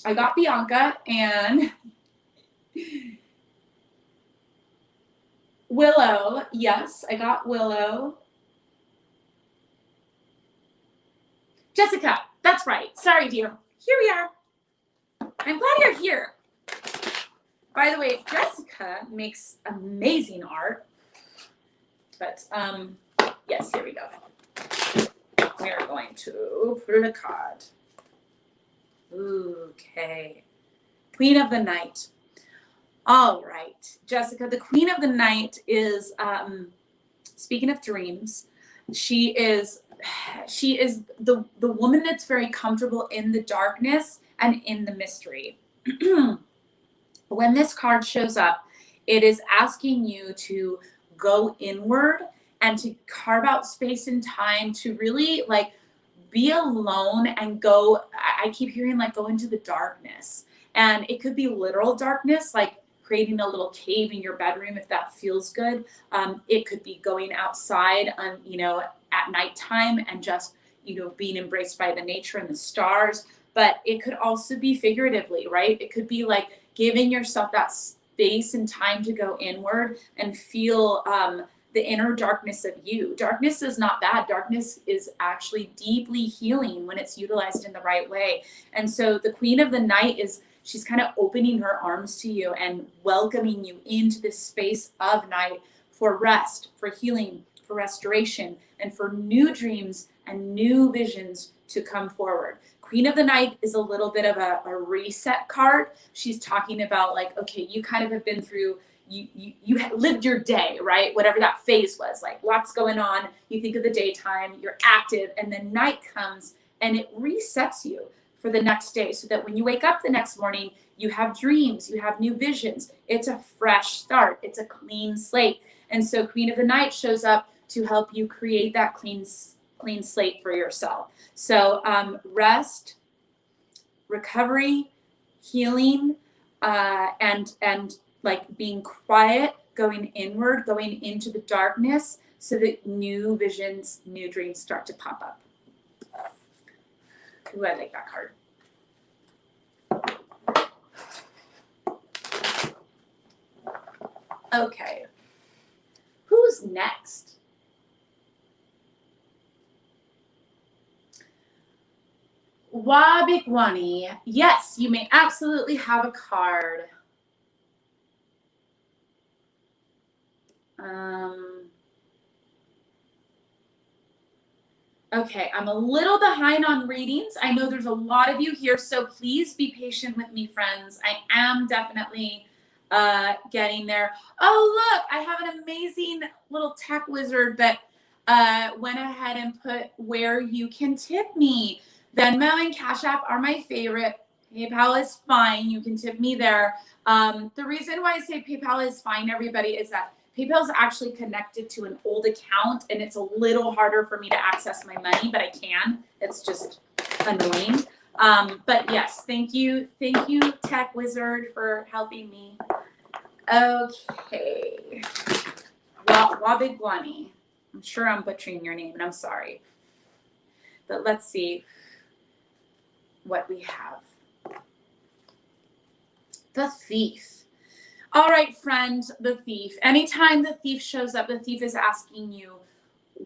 I got Bianca and Willow. Yes, I got Willow. Jessica, that's right. Sorry, dear. Here we are. I'm glad you're here. By the way, Jessica makes amazing art. But, yes, here we go. We are going to pull a card. Okay. Queen of the Night. All right. Jessica, the Queen of the Night is, speaking of dreams, she is the woman that's very comfortable in the darkness and in the mystery. When this card shows up, it is asking you to go inward and to carve out space and time to really be alone and go, I keep hearing go into the darkness. And it could be literal darkness, like creating a little cave in your bedroom if that feels good. It could be going outside on, at nighttime and just, being embraced by the nature and the stars. But it could also be figuratively, right? It could be giving yourself that space and time to go inward and feel the inner darkness of you. Darkness is not bad. Darkness is actually deeply healing when it's utilized in the right way. And so the Queen of the Night she's kind of opening her arms to you and welcoming you into this space of night for rest, for healing, for restoration, and for new dreams and new visions to come forward. Queen of the Night is a little bit of a reset card. She's talking about okay, you kind of have been through, you lived your day, right? Whatever that phase was, lots going on. You think of the daytime, you're active, and then night comes and it resets you for the next day so that when you wake up the next morning, You have dreams, you have new visions. It's a fresh start. It's a clean slate. And so Queen of the Night shows up to help you create that clean slate for yourself. So rest, recovery, healing, and like being quiet, going inward, going into the darkness, so that new visions, new dreams start to pop up. Ooh, I like that card. Okay. Who's next? Wabigwani. Yes, you may absolutely have a card. Okay, I'm a little behind on readings. I know there's a lot of you here, so please be patient with me, friends. I am definitely getting there. Oh, look, I have an amazing little tech wizard that went ahead and put where you can tip me. Venmo and Cash App are my favorite. PayPal is fine. You can tip me there. The reason why I say PayPal is fine, everybody, is that PayPal is actually connected to an old account, and it's a little harder for me to access my money, but I can. It's just annoying. But yes, thank you, Tech Wizard, for helping me. Okay. Wabigwani. I'm sure I'm butchering your name, and I'm sorry. But let's see what we have. The Thief. All right, friend, the Thief. Anytime the Thief shows up, the Thief is asking you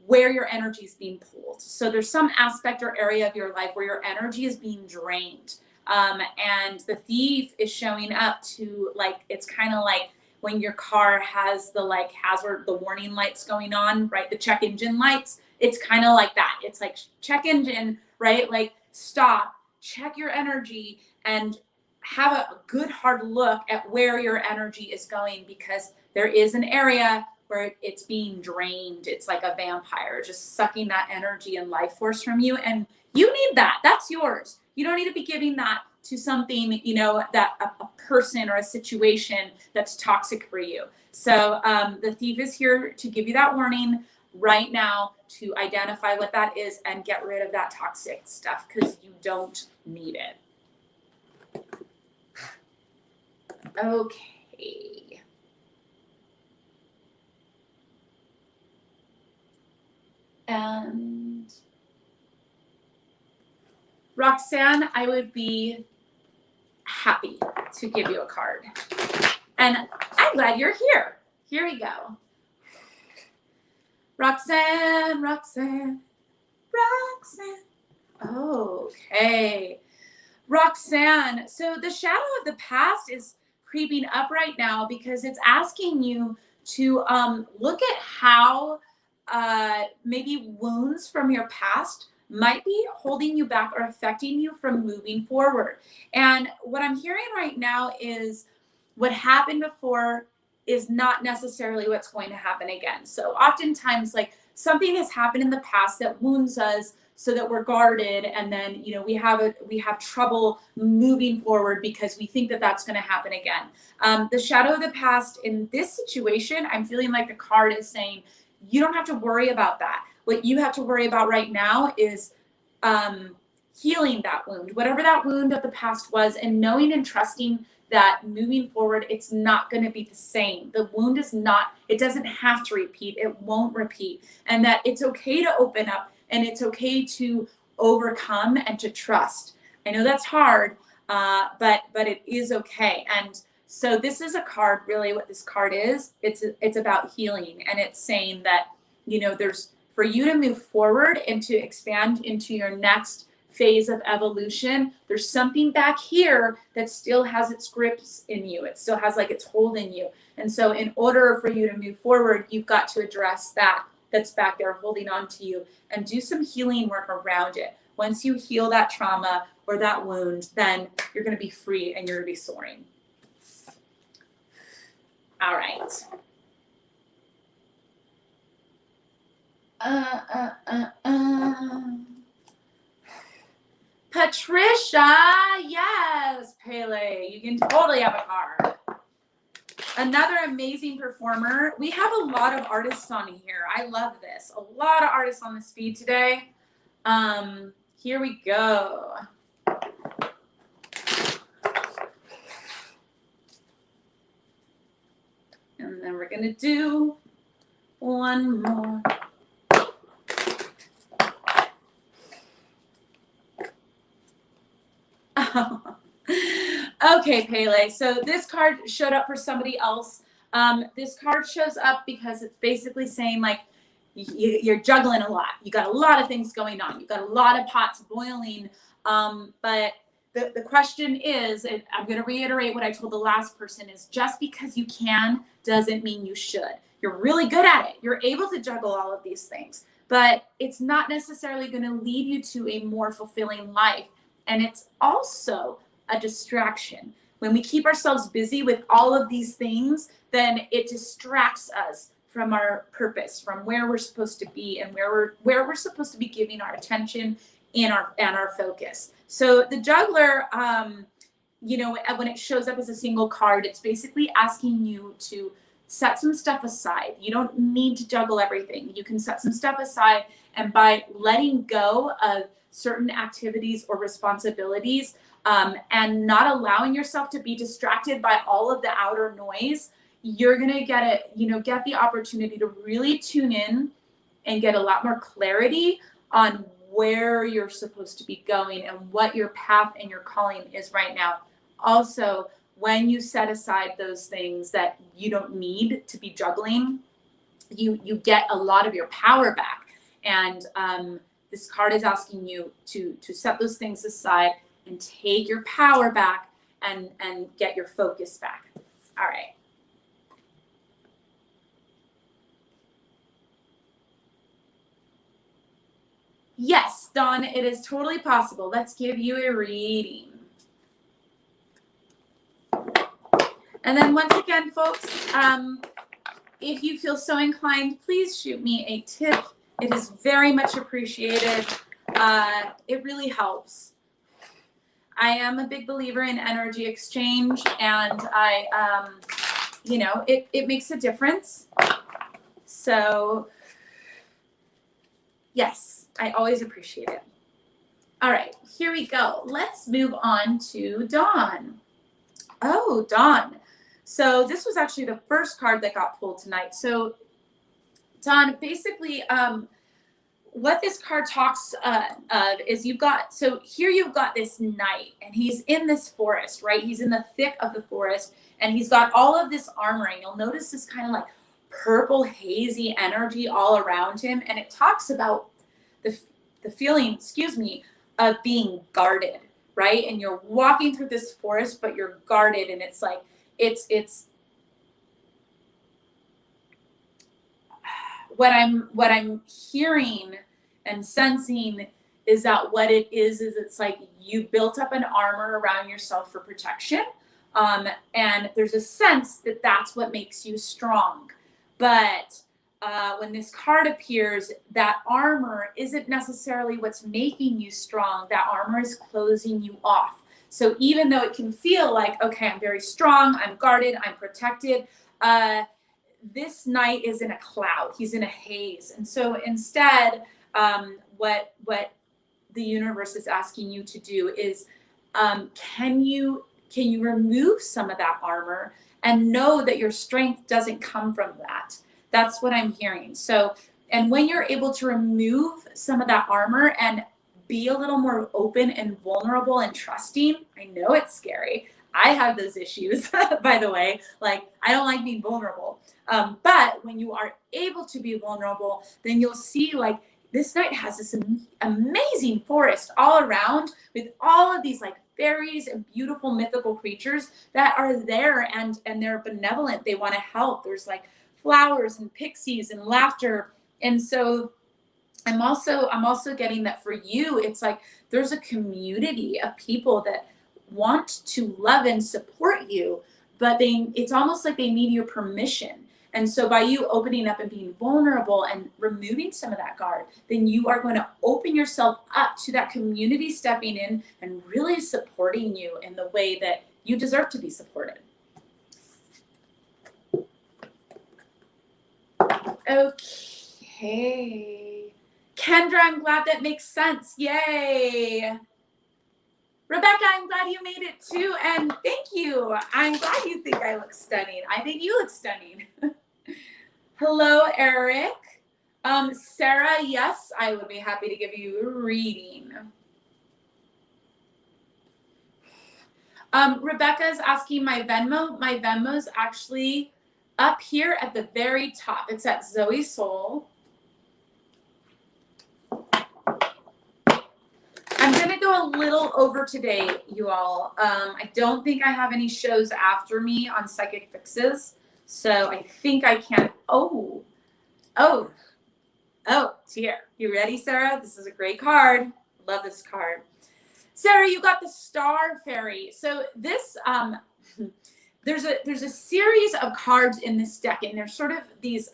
where your energy is being pulled. So there's some aspect or area of your life where your energy is being drained. And the Thief is showing up to, like, it's kind of like when your car has the like hazard, the warning lights going on, right? The check engine lights. It's kind of like that. It's like check engine, right? Like stop, check your energy, and have a good hard look at where your energy is going, because there is an area where it's being drained. It's like a vampire just sucking that energy and life force from you, and you need that. That's yours. You don't need to be giving that to something, you know, that a person or a situation that's toxic for you. So the Thief is here to give you that warning right now, to identify what that is and get rid of that toxic stuff, because you don't need it. Okay. And Roxanne, I would be happy to give you a card. And I'm glad you're here. Here we go. Roxanne. Okay. Roxanne, so the shadow of the past is creeping up right now, because it's asking you to look at how maybe wounds from your past might be holding you back or affecting you from moving forward. And what I'm hearing right now is what happened before is not necessarily what's going to happen again. So oftentimes, like, something has happened in the past that wounds us, so that we're guarded, and then, you know, we have trouble moving forward because we think that that's going to happen again. The shadow of the past in this situation, I'm feeling like the card is saying you don't have to worry about that. What you have to worry about right now is healing that wound, whatever that wound of the past was, and knowing and trusting that moving forward, it's not going to be the same. The wound is not, it doesn't have to repeat. It won't repeat. And that it's okay to open up, and it's okay to overcome and to trust. I know that's hard, but it is okay. And so this is a card, really what this card is, it's about healing. And it's saying that, you know, there's, for you to move forward and to expand into your next phase of evolution, there's something back here that still has its grips in you. It still has like its hold in you. And so in order for you to move forward, you've got to address that that's back there holding on to you, and do some healing work around it. Once you heal that trauma or that wound, then you're going to be free and you're going to be soaring. All right. Patricia, yes, Pele, you You can totally have a card. Another amazing performer. We have a lot of artists on here. I love this. A lot of artists on this feed today. Here we go. And then we're gonna do one more. Okay, Pele. So this card showed up for somebody else. This card shows up because it's basically saying like you're juggling a lot. You got a lot of things going on. You got a lot of pots boiling. But the question is, and I'm going to reiterate what I told the last person, is just because you can doesn't mean you should. You're really good at it. You're able to juggle all of these things, but it's not necessarily going to lead you to a more fulfilling life. And it's also a distraction. When we keep ourselves busy with all of these things, then it distracts us from our purpose, from where we're supposed to be and where we're supposed to be giving our attention and our focus. So the juggler, you know, when it shows up as a single card, it's basically asking you to set some stuff aside. You don't need to juggle everything. You can set some stuff aside, and by letting go of certain activities or responsibilities, and not allowing yourself to be distracted by all of the outer noise, you're gonna get the opportunity to really tune in and get a lot more clarity on where you're supposed to be going and what your path and your calling is right now. Also, when you set aside those things that you don't need to be juggling, you get a lot of your power back. And this card is asking you to set those things aside and take your power back and get your focus back. All right. Yes, Dawn, it is totally possible. Let's give you a reading. And then once again, folks, if you feel so inclined, please shoot me a tip. It is very much appreciated. It really helps. I am a big believer in energy exchange, and you know, it makes a difference. So yes, I always appreciate it. All right, here we go. Let's move on to Dawn. Oh, Dawn. So this was actually the first card that got pulled tonight. So Dawn, basically, what this card talks of is you've got this knight, and he's in this forest, right? He's in the thick of the forest, and he's got all of this armor, and you'll notice this kind of like purple hazy energy all around him, and it talks about the feeling, of being guarded, right? And you're walking through this forest, but you're guarded, and it's like it's what I'm hearing and sensing is that what it is it's like you built up an armor around yourself for protection, and there's a sense that that's what makes you strong. But when this card appears, that armor isn't necessarily what's making you strong. That armor is closing you off. So even though it can feel like, okay, I'm very strong, I'm guarded, I'm protected, this knight is in a cloud. He's in a haze. And so instead, what the universe is asking you to do is, can you remove some of that armor and know that your strength doesn't come from that? That's what I'm hearing. So, and when you're able to remove some of that armor and be a little more open and vulnerable and trusting, I know it's scary. I have those issues, by the way. Like, I don't like being vulnerable. But when you are able to be vulnerable, then you'll see like this knight has this amazing forest all around with all of these like fairies and beautiful mythical creatures that are there, and they're benevolent. They want to help. There's like flowers and pixies and laughter. And so I'm also getting that for you, it's like there's a community of people that want to love and support you, but it's almost like they need your permission. And so by you opening up and being vulnerable and removing some of that guard, then you are going to open yourself up to that community stepping in and really supporting you in the way that You deserve to be supported. Okay. Kendra, I'm glad that makes sense. Yay. Rebecca, I'm glad you made it too. And thank you. I'm glad you think I look stunning. I think you look stunning. Hello, Eric. Sarah, yes, I would be happy to give you a reading. Rebecca's asking my Venmo. My Venmo's actually up here at the very top. It's at Zoe Soul. I'm going to go a little over today, you all. I don't think I have any shows after me on Psychic Fixes. So I think I can. Oh, dear. You ready, Sarah? This is a great card. Love this card. Sarah, you got the Star Fairy. So this, there's a series of cards in this deck, and they're sort of these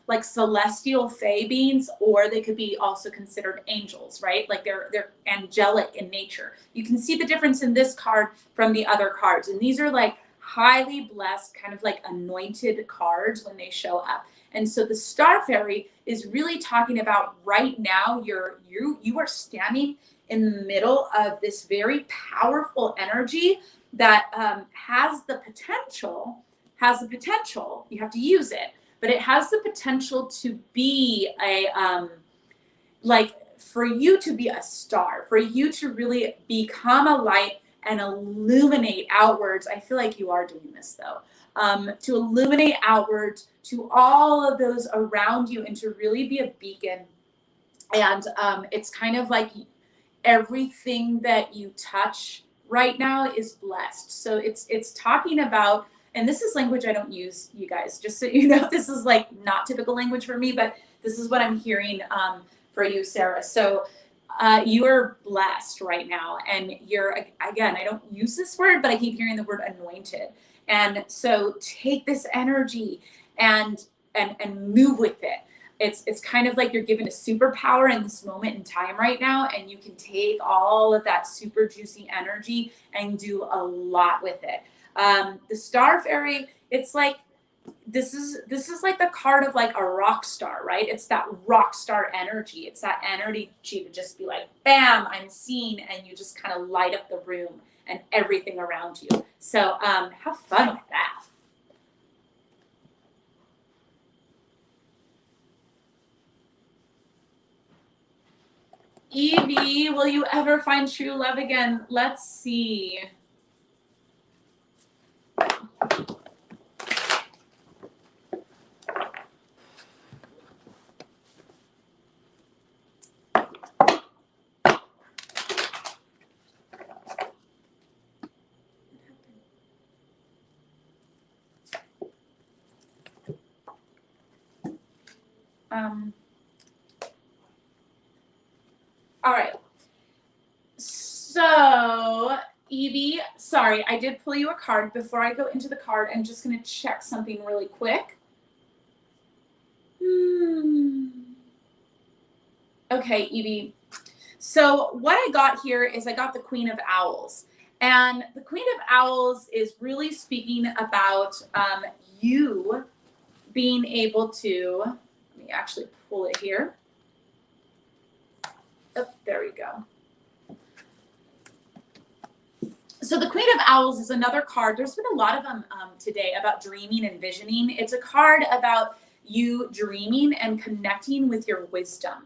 like celestial fae beings, or they could be also considered angels, right? Like they're angelic in nature. You can see the difference in this card from the other cards, and these are like highly blessed, kind of like anointed cards when they show up. And so the Star Fairy is really talking about right now you are standing in the middle of this very powerful energy that has the potential, you have to use it, but it has the potential to be a, like for you to be a star, for you to really become a light and illuminate outwards. I feel like you are doing this though. To illuminate outwards to all of those around you and to really be a beacon. And it's kind of like everything that you touch right now is blessed. So it's talking about, and this is language I don't use, you guys, just so you know, this is like not typical language for me, but this is what I'm hearing for you, Sarah. So you are blessed right now, and you're, again, I don't use this word, but I keep hearing the word anointed. And so take this energy and move with it. It's kind of like you're given a superpower in this moment in time right now, and you can take all of that super juicy energy and do a lot with it. The Star Fairy, it's like, this is like the card of like a rock star, right? It's that rock star energy. It's that energy to just be like, bam, I'm seen, and you just kind of light up the room and everything around you. So have fun with that. Evie, will you ever find true love again? Let's see. All right. So, Evie, sorry, I did pull you a card. Before I go into the card, I'm just going to check something really quick. Okay, Evie. So what I got here is I got the Queen of Owls. And the Queen of Owls is really speaking about you being able to, let me actually pull it here. Oh, there we go. So the Queen of Owls is another card. There's been a lot of them today about dreaming and visioning. It's a card about you dreaming and connecting with your wisdom.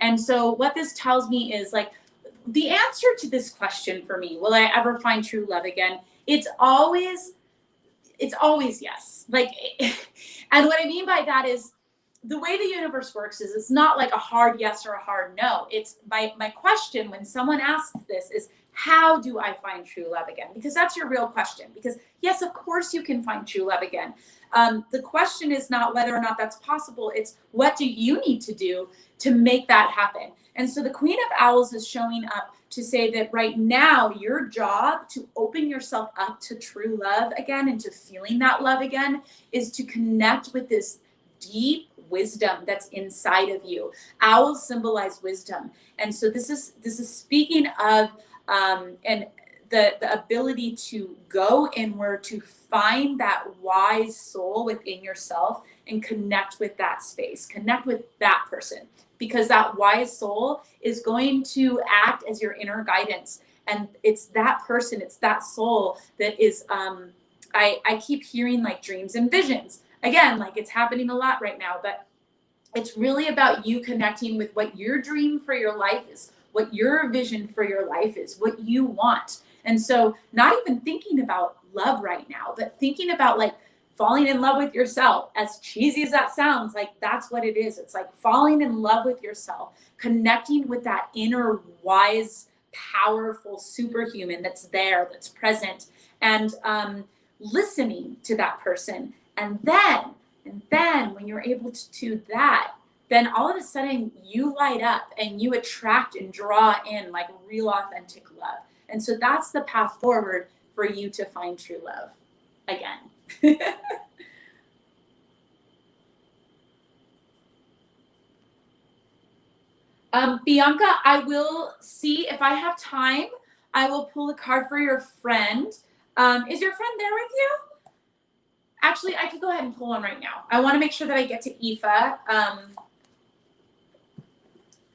And so what this tells me is like the answer to this question for me, will I ever find true love again? It's always yes. Like, and what I mean by that is the way the universe works is it's not like a hard yes or a hard no. It's my question when someone asks this is, how do I find true love again? Because that's your real question. Because yes, of course you can find true love again. The question is not whether or not that's possible. It's what do you need to do to make that happen? And so the Queen of Owls is showing up to say that right now, your job to open yourself up to true love again and to feeling that love again is to connect with this deep wisdom that's inside of you. Owls symbolize wisdom. And so this is speaking of, and the ability to go inward, to find that wise soul within yourself and connect with that space, connect with that person, because that wise soul is going to act as your inner guidance. And it's that person, it's that soul that is, I keep hearing like dreams and visions. Again, like it's happening a lot right now, but it's really about you connecting with what your dream for your life is, what your vision for your life is, what you want. And so not even thinking about love right now, but thinking about like falling in love with yourself. As cheesy as that sounds, like that's what it is. It's like falling in love with yourself, connecting with that inner wise, powerful superhuman that's there, that's present, and listening to that person. And then when you're able to do that, then all of a sudden you light up and you attract and draw in like real authentic love. And so that's the path forward for you to find true love again. Bianca, I will see if I have time. I will pull a card for your friend. Is your friend there with you? Actually, I could go ahead and pull one right now. I want to make sure that I get to Aoife,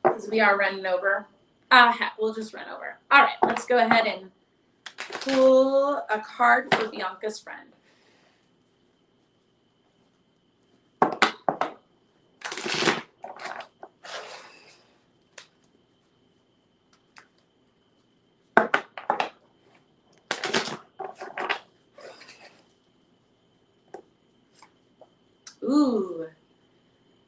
because we are running over. Heck, we'll just run over. All right, let's go ahead and pull a card for Bianca's friend. Ooh,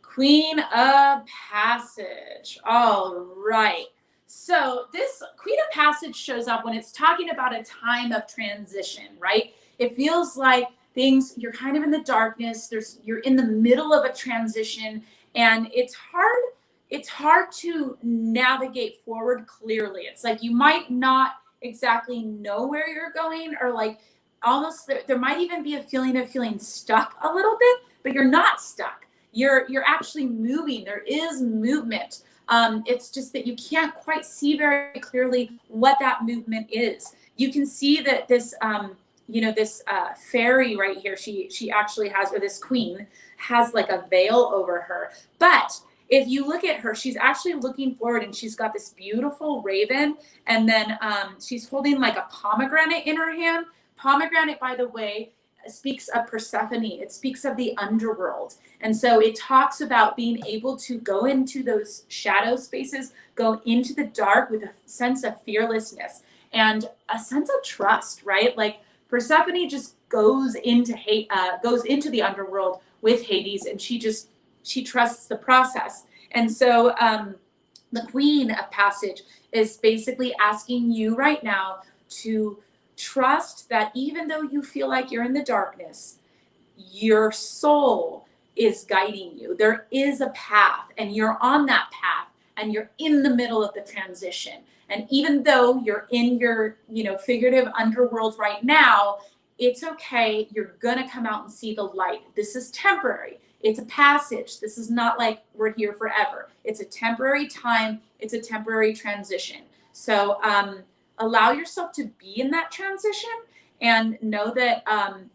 Queen of Passage. All right. So this Queen of Passage shows up when it's talking about a time of transition, right? It feels like things, you're kind of in the darkness. You're in the middle of a transition, and it's hard to navigate forward clearly. It's like you might not exactly know where you're going, or like almost there might even be a feeling of feeling stuck a little bit, but you're not stuck. You're actually moving. There is movement. It's just that you can't quite see very clearly what that movement is. You can see that this, this fairy right here, she actually has, or this queen has like a veil over her. But if you look at her, she's actually looking forward, and she's got this beautiful raven, and then she's holding like a pomegranate in her hand. Pomegranate, by the way, speaks of Persephone. It speaks of the underworld. And so it talks about being able to go into those shadow spaces, go into the dark with a sense of fearlessness and a sense of trust, right? Like Persephone just goes into the underworld with Hades, and she trusts the process. And so the Queen of Passage is basically asking you right now to trust that even though you feel like you're in the darkness, your soul is guiding you. There is a path, and you're on that path, and you're in the middle of the transition. And even though you're in your, figurative underworld right now, it's okay. You're going to come out and see the light. This is temporary. It's a passage. This is not like we're here forever. It's a temporary time. It's a temporary transition. So, allow yourself to be in that transition, and know that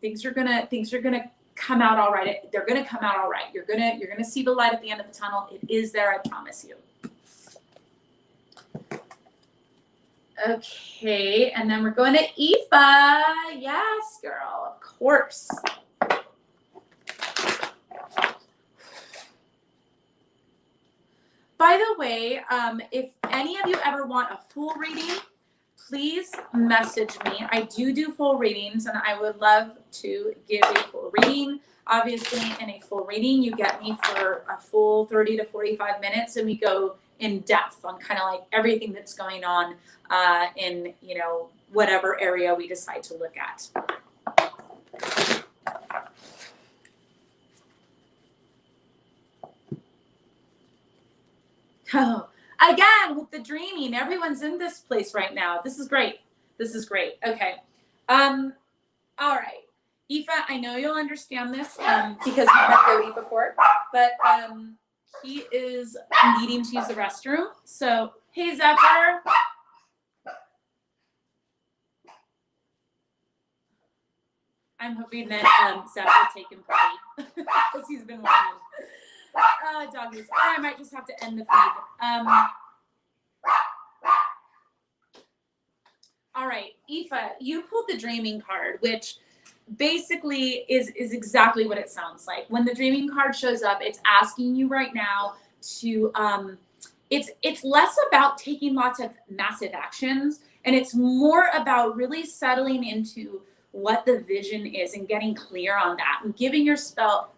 things are gonna come out all right. They're gonna come out all right. You're gonna see the light at the end of the tunnel. It is there, I promise you. Okay, and then we're going to Aoife. Yes, girl, of course. By the way, if any of you ever want a full reading, please message me. I do full readings, and I would love to give a full reading. Obviously, in a full reading, you get me for a full 30 to 45 minutes, and we go in depth on kind of like everything that's going on in, whatever area we decide to look at. Oh, again, with the dreaming, everyone's in this place right now. This is great. Okay. All right. Aoife, I know you'll understand this because you met Cody before, but he is needing to use the restroom. So, hey, Zephyr. I'm hoping that Zach will take him potty because he's been whining. Doggies. Or I might just have to end the feed. All right, Aoife, you pulled the dreaming card, which basically is exactly what it sounds like. When the dreaming card shows up, it's asking you right now to it's less about taking lots of massive actions, and it's more about really settling into what the vision is and getting clear on that, and giving yourself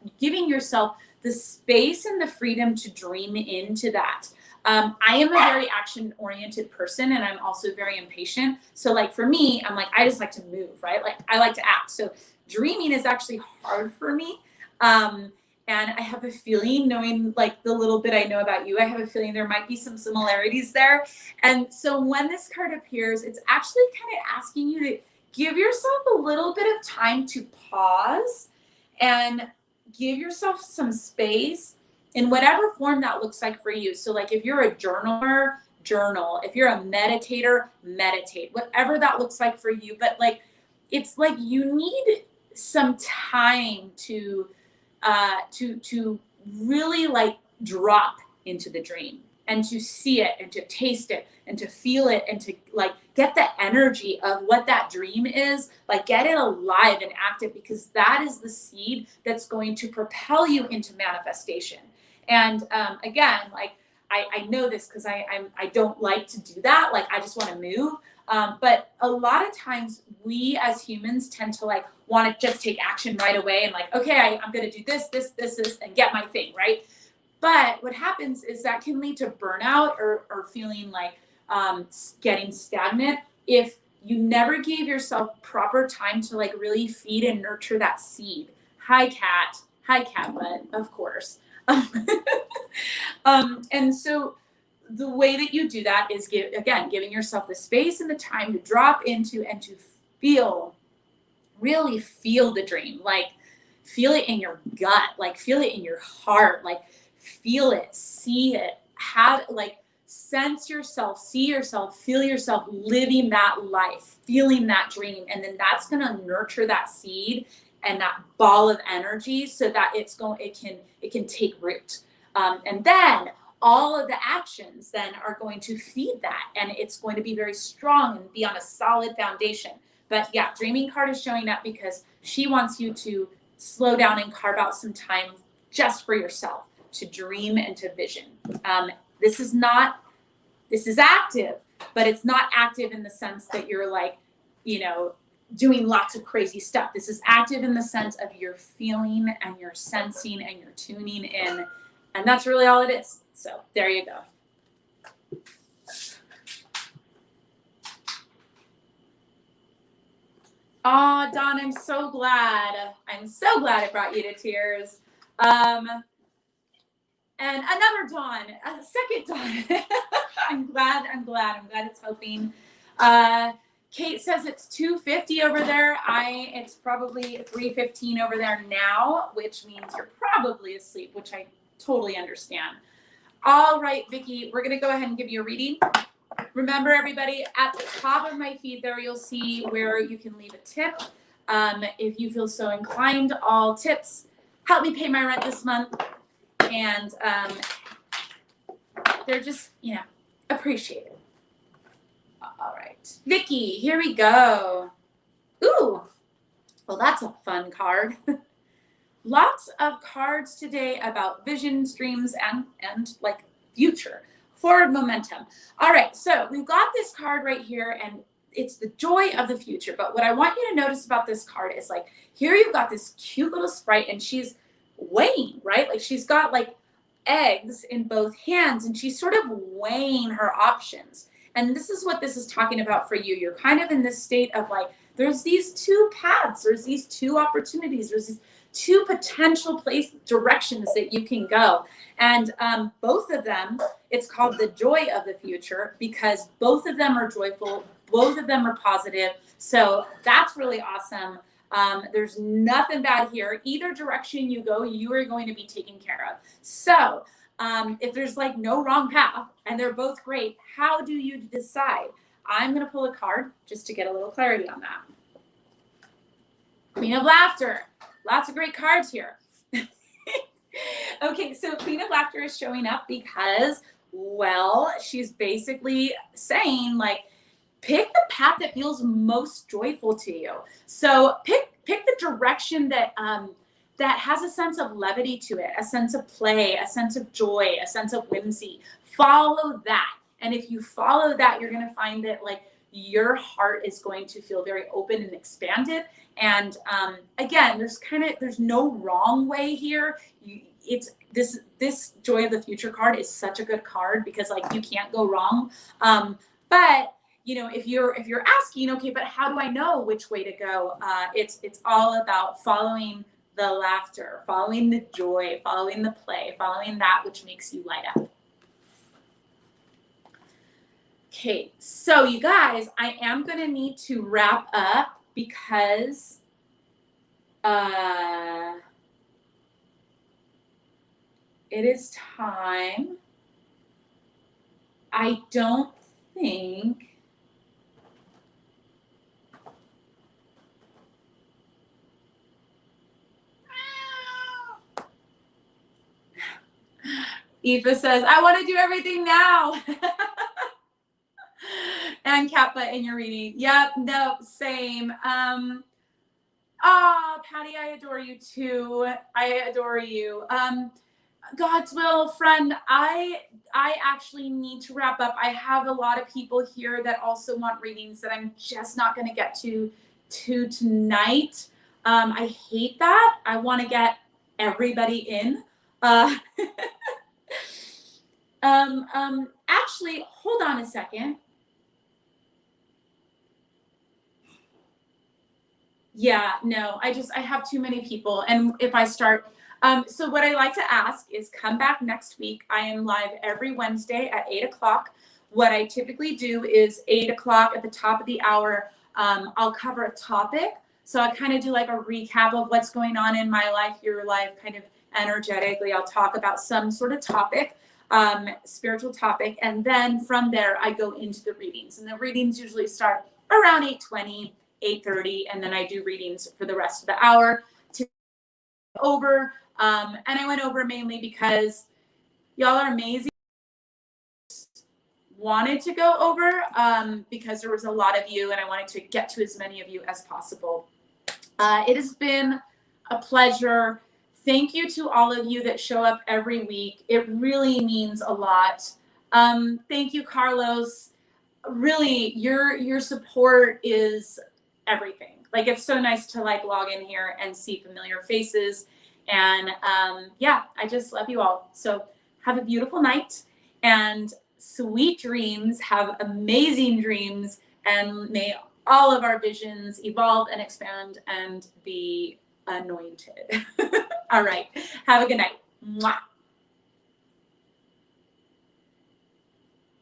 the space and the freedom to dream into that. I am a very action-oriented person, and I'm also very impatient. So like for me, I'm like, I just like to move, right? Like I like to act. So dreaming is actually hard for me. And I have a feeling, knowing like the little bit I know about you, I have a feeling there might be some similarities there. And so when this card appears, it's actually kind of asking you to give yourself a little bit of time to pause and give yourself some space in whatever form that looks like for you. So like if you're a journaler, journal. If you're a meditator, meditate. Whatever that looks like for you. But like, it's like you need some time to really like drop into the dream and to see it and to taste it and to feel it and to like get the energy of what that dream is, like get it alive and active, because that is the seed that's going to propel you into manifestation. And again, like I know this because I don't like to do that. Like I just want to move. But a lot of times we as humans tend to like want to just take action right away and like, okay, I'm going to do this, and get my thing, right? But what happens is that can lead to burnout or feeling like getting stagnant if you never gave yourself proper time to like really feed and nurture that seed. Hi, cat butt, of course. And so the way that you do that is giving yourself the space and the time to drop into and to really feel the dream, like feel it in your gut, like feel it in your heart, like feel it, see it, have like sense yourself, see yourself, feel yourself living that life, feeling that dream. And then that's going to nurture that seed and that ball of energy so that it can take root. And then all of the actions then are going to feed that, and it's going to be very strong and be on a solid foundation. But yeah, dreaming card is showing up because she wants you to slow down and carve out some time just for yourself to dream and to vision. This is active, but it's not active in the sense that you're like, doing lots of crazy stuff. This is active in the sense of you're feeling and you're sensing and you're tuning in. And that's really all it is. So there you go. Oh, Dawn, I'm so glad. It brought you to tears. And another Dawn, a second Dawn. I'm glad it's helping. Kate says it's 2:50 over there. It's probably 3:15 over there now, which means you're probably asleep, which I totally understand. All right, Vicki, we're going to go ahead and give you a reading. Remember, everybody, at the top of my feed there, you'll see where you can leave a tip. If you feel so inclined, all tips help me pay my rent this month. And they're just, appreciated. All right, Vicki, here we go. Ooh, well, that's a fun card. Lots of cards today about visions, dreams, and like future, forward momentum. All right, so we've got this card right here, and it's the joy of the future. But what I want you to notice about this card is like, here you've got this cute little sprite, and she's weighing, right? Like she's got like eggs in both hands, and she's sort of weighing her options. And this is what this is talking about for you. You're kind of in this state of like, there's these two paths, there's these two opportunities, there's these two potential directions that you can go. And both of them, it's called the joy of the future because both of them are joyful, both of them are positive. So that's really awesome. There's nothing bad here. Either direction you go, you are going to be taken care of. So if there's like no wrong path and they're both great, how do you decide? I'm going to pull a card just to get a little clarity on that. Queen of Laughter. Lots of great cards here. Okay, so Queen of Laughter is showing up because, well, she's basically saying, like, pick the path that feels most joyful to you. So pick the direction that that has a sense of levity to it, a sense of play, a sense of joy, a sense of whimsy. Follow that. And if you follow that, you're going to find that, like, your heart is going to feel very open and expanded. And again, there's no wrong way here. It's this Joy of the Future card is such a good card because, like, you can't go wrong. But you know, if you're asking, okay, but how do I know which way to go? It's all about following the laughter, following the joy, following the play, following that which makes you light up. Okay, so you guys, I am going to need to wrap up because it is time. I don't think Eva says, I want to do everything now. And Kappa in your reading. Yep, nope, same. Patty, I adore you too. I adore you. God's will, friend, I actually need to wrap up. I have a lot of people here that also want readings that I'm just not going to get to tonight. I hate that. I want to get everybody in. Actually, hold on a second. Yeah, no, I have too many people. And if I start, so what I like to ask is come back next week. I am live every Wednesday at 8 o'clock. What I typically do is 8 o'clock at the top of the hour, I'll cover a topic. So I kind of do like a recap of what's going on in my life, your life, kind of energetically. I'll talk about some sort of topic, spiritual topic. And then from there, I go into the readings. And the readings usually start around 8:20. 8:30, and then I do readings for the rest of the hour to over. And I went over mainly because y'all are amazing. Wanted to go over because there was a lot of you, and I wanted to get to as many of you as possible. It has been a pleasure. Thank you to all of you that show up every week. It really means a lot. Thank you, Carlos. Really, your support is everything. Like, it's so nice to like log in here and see familiar faces. And yeah, I just love you all. So have a beautiful night and sweet dreams. Have amazing dreams, and may all of our visions evolve and expand and be anointed. All right. Have a good night. Mwah.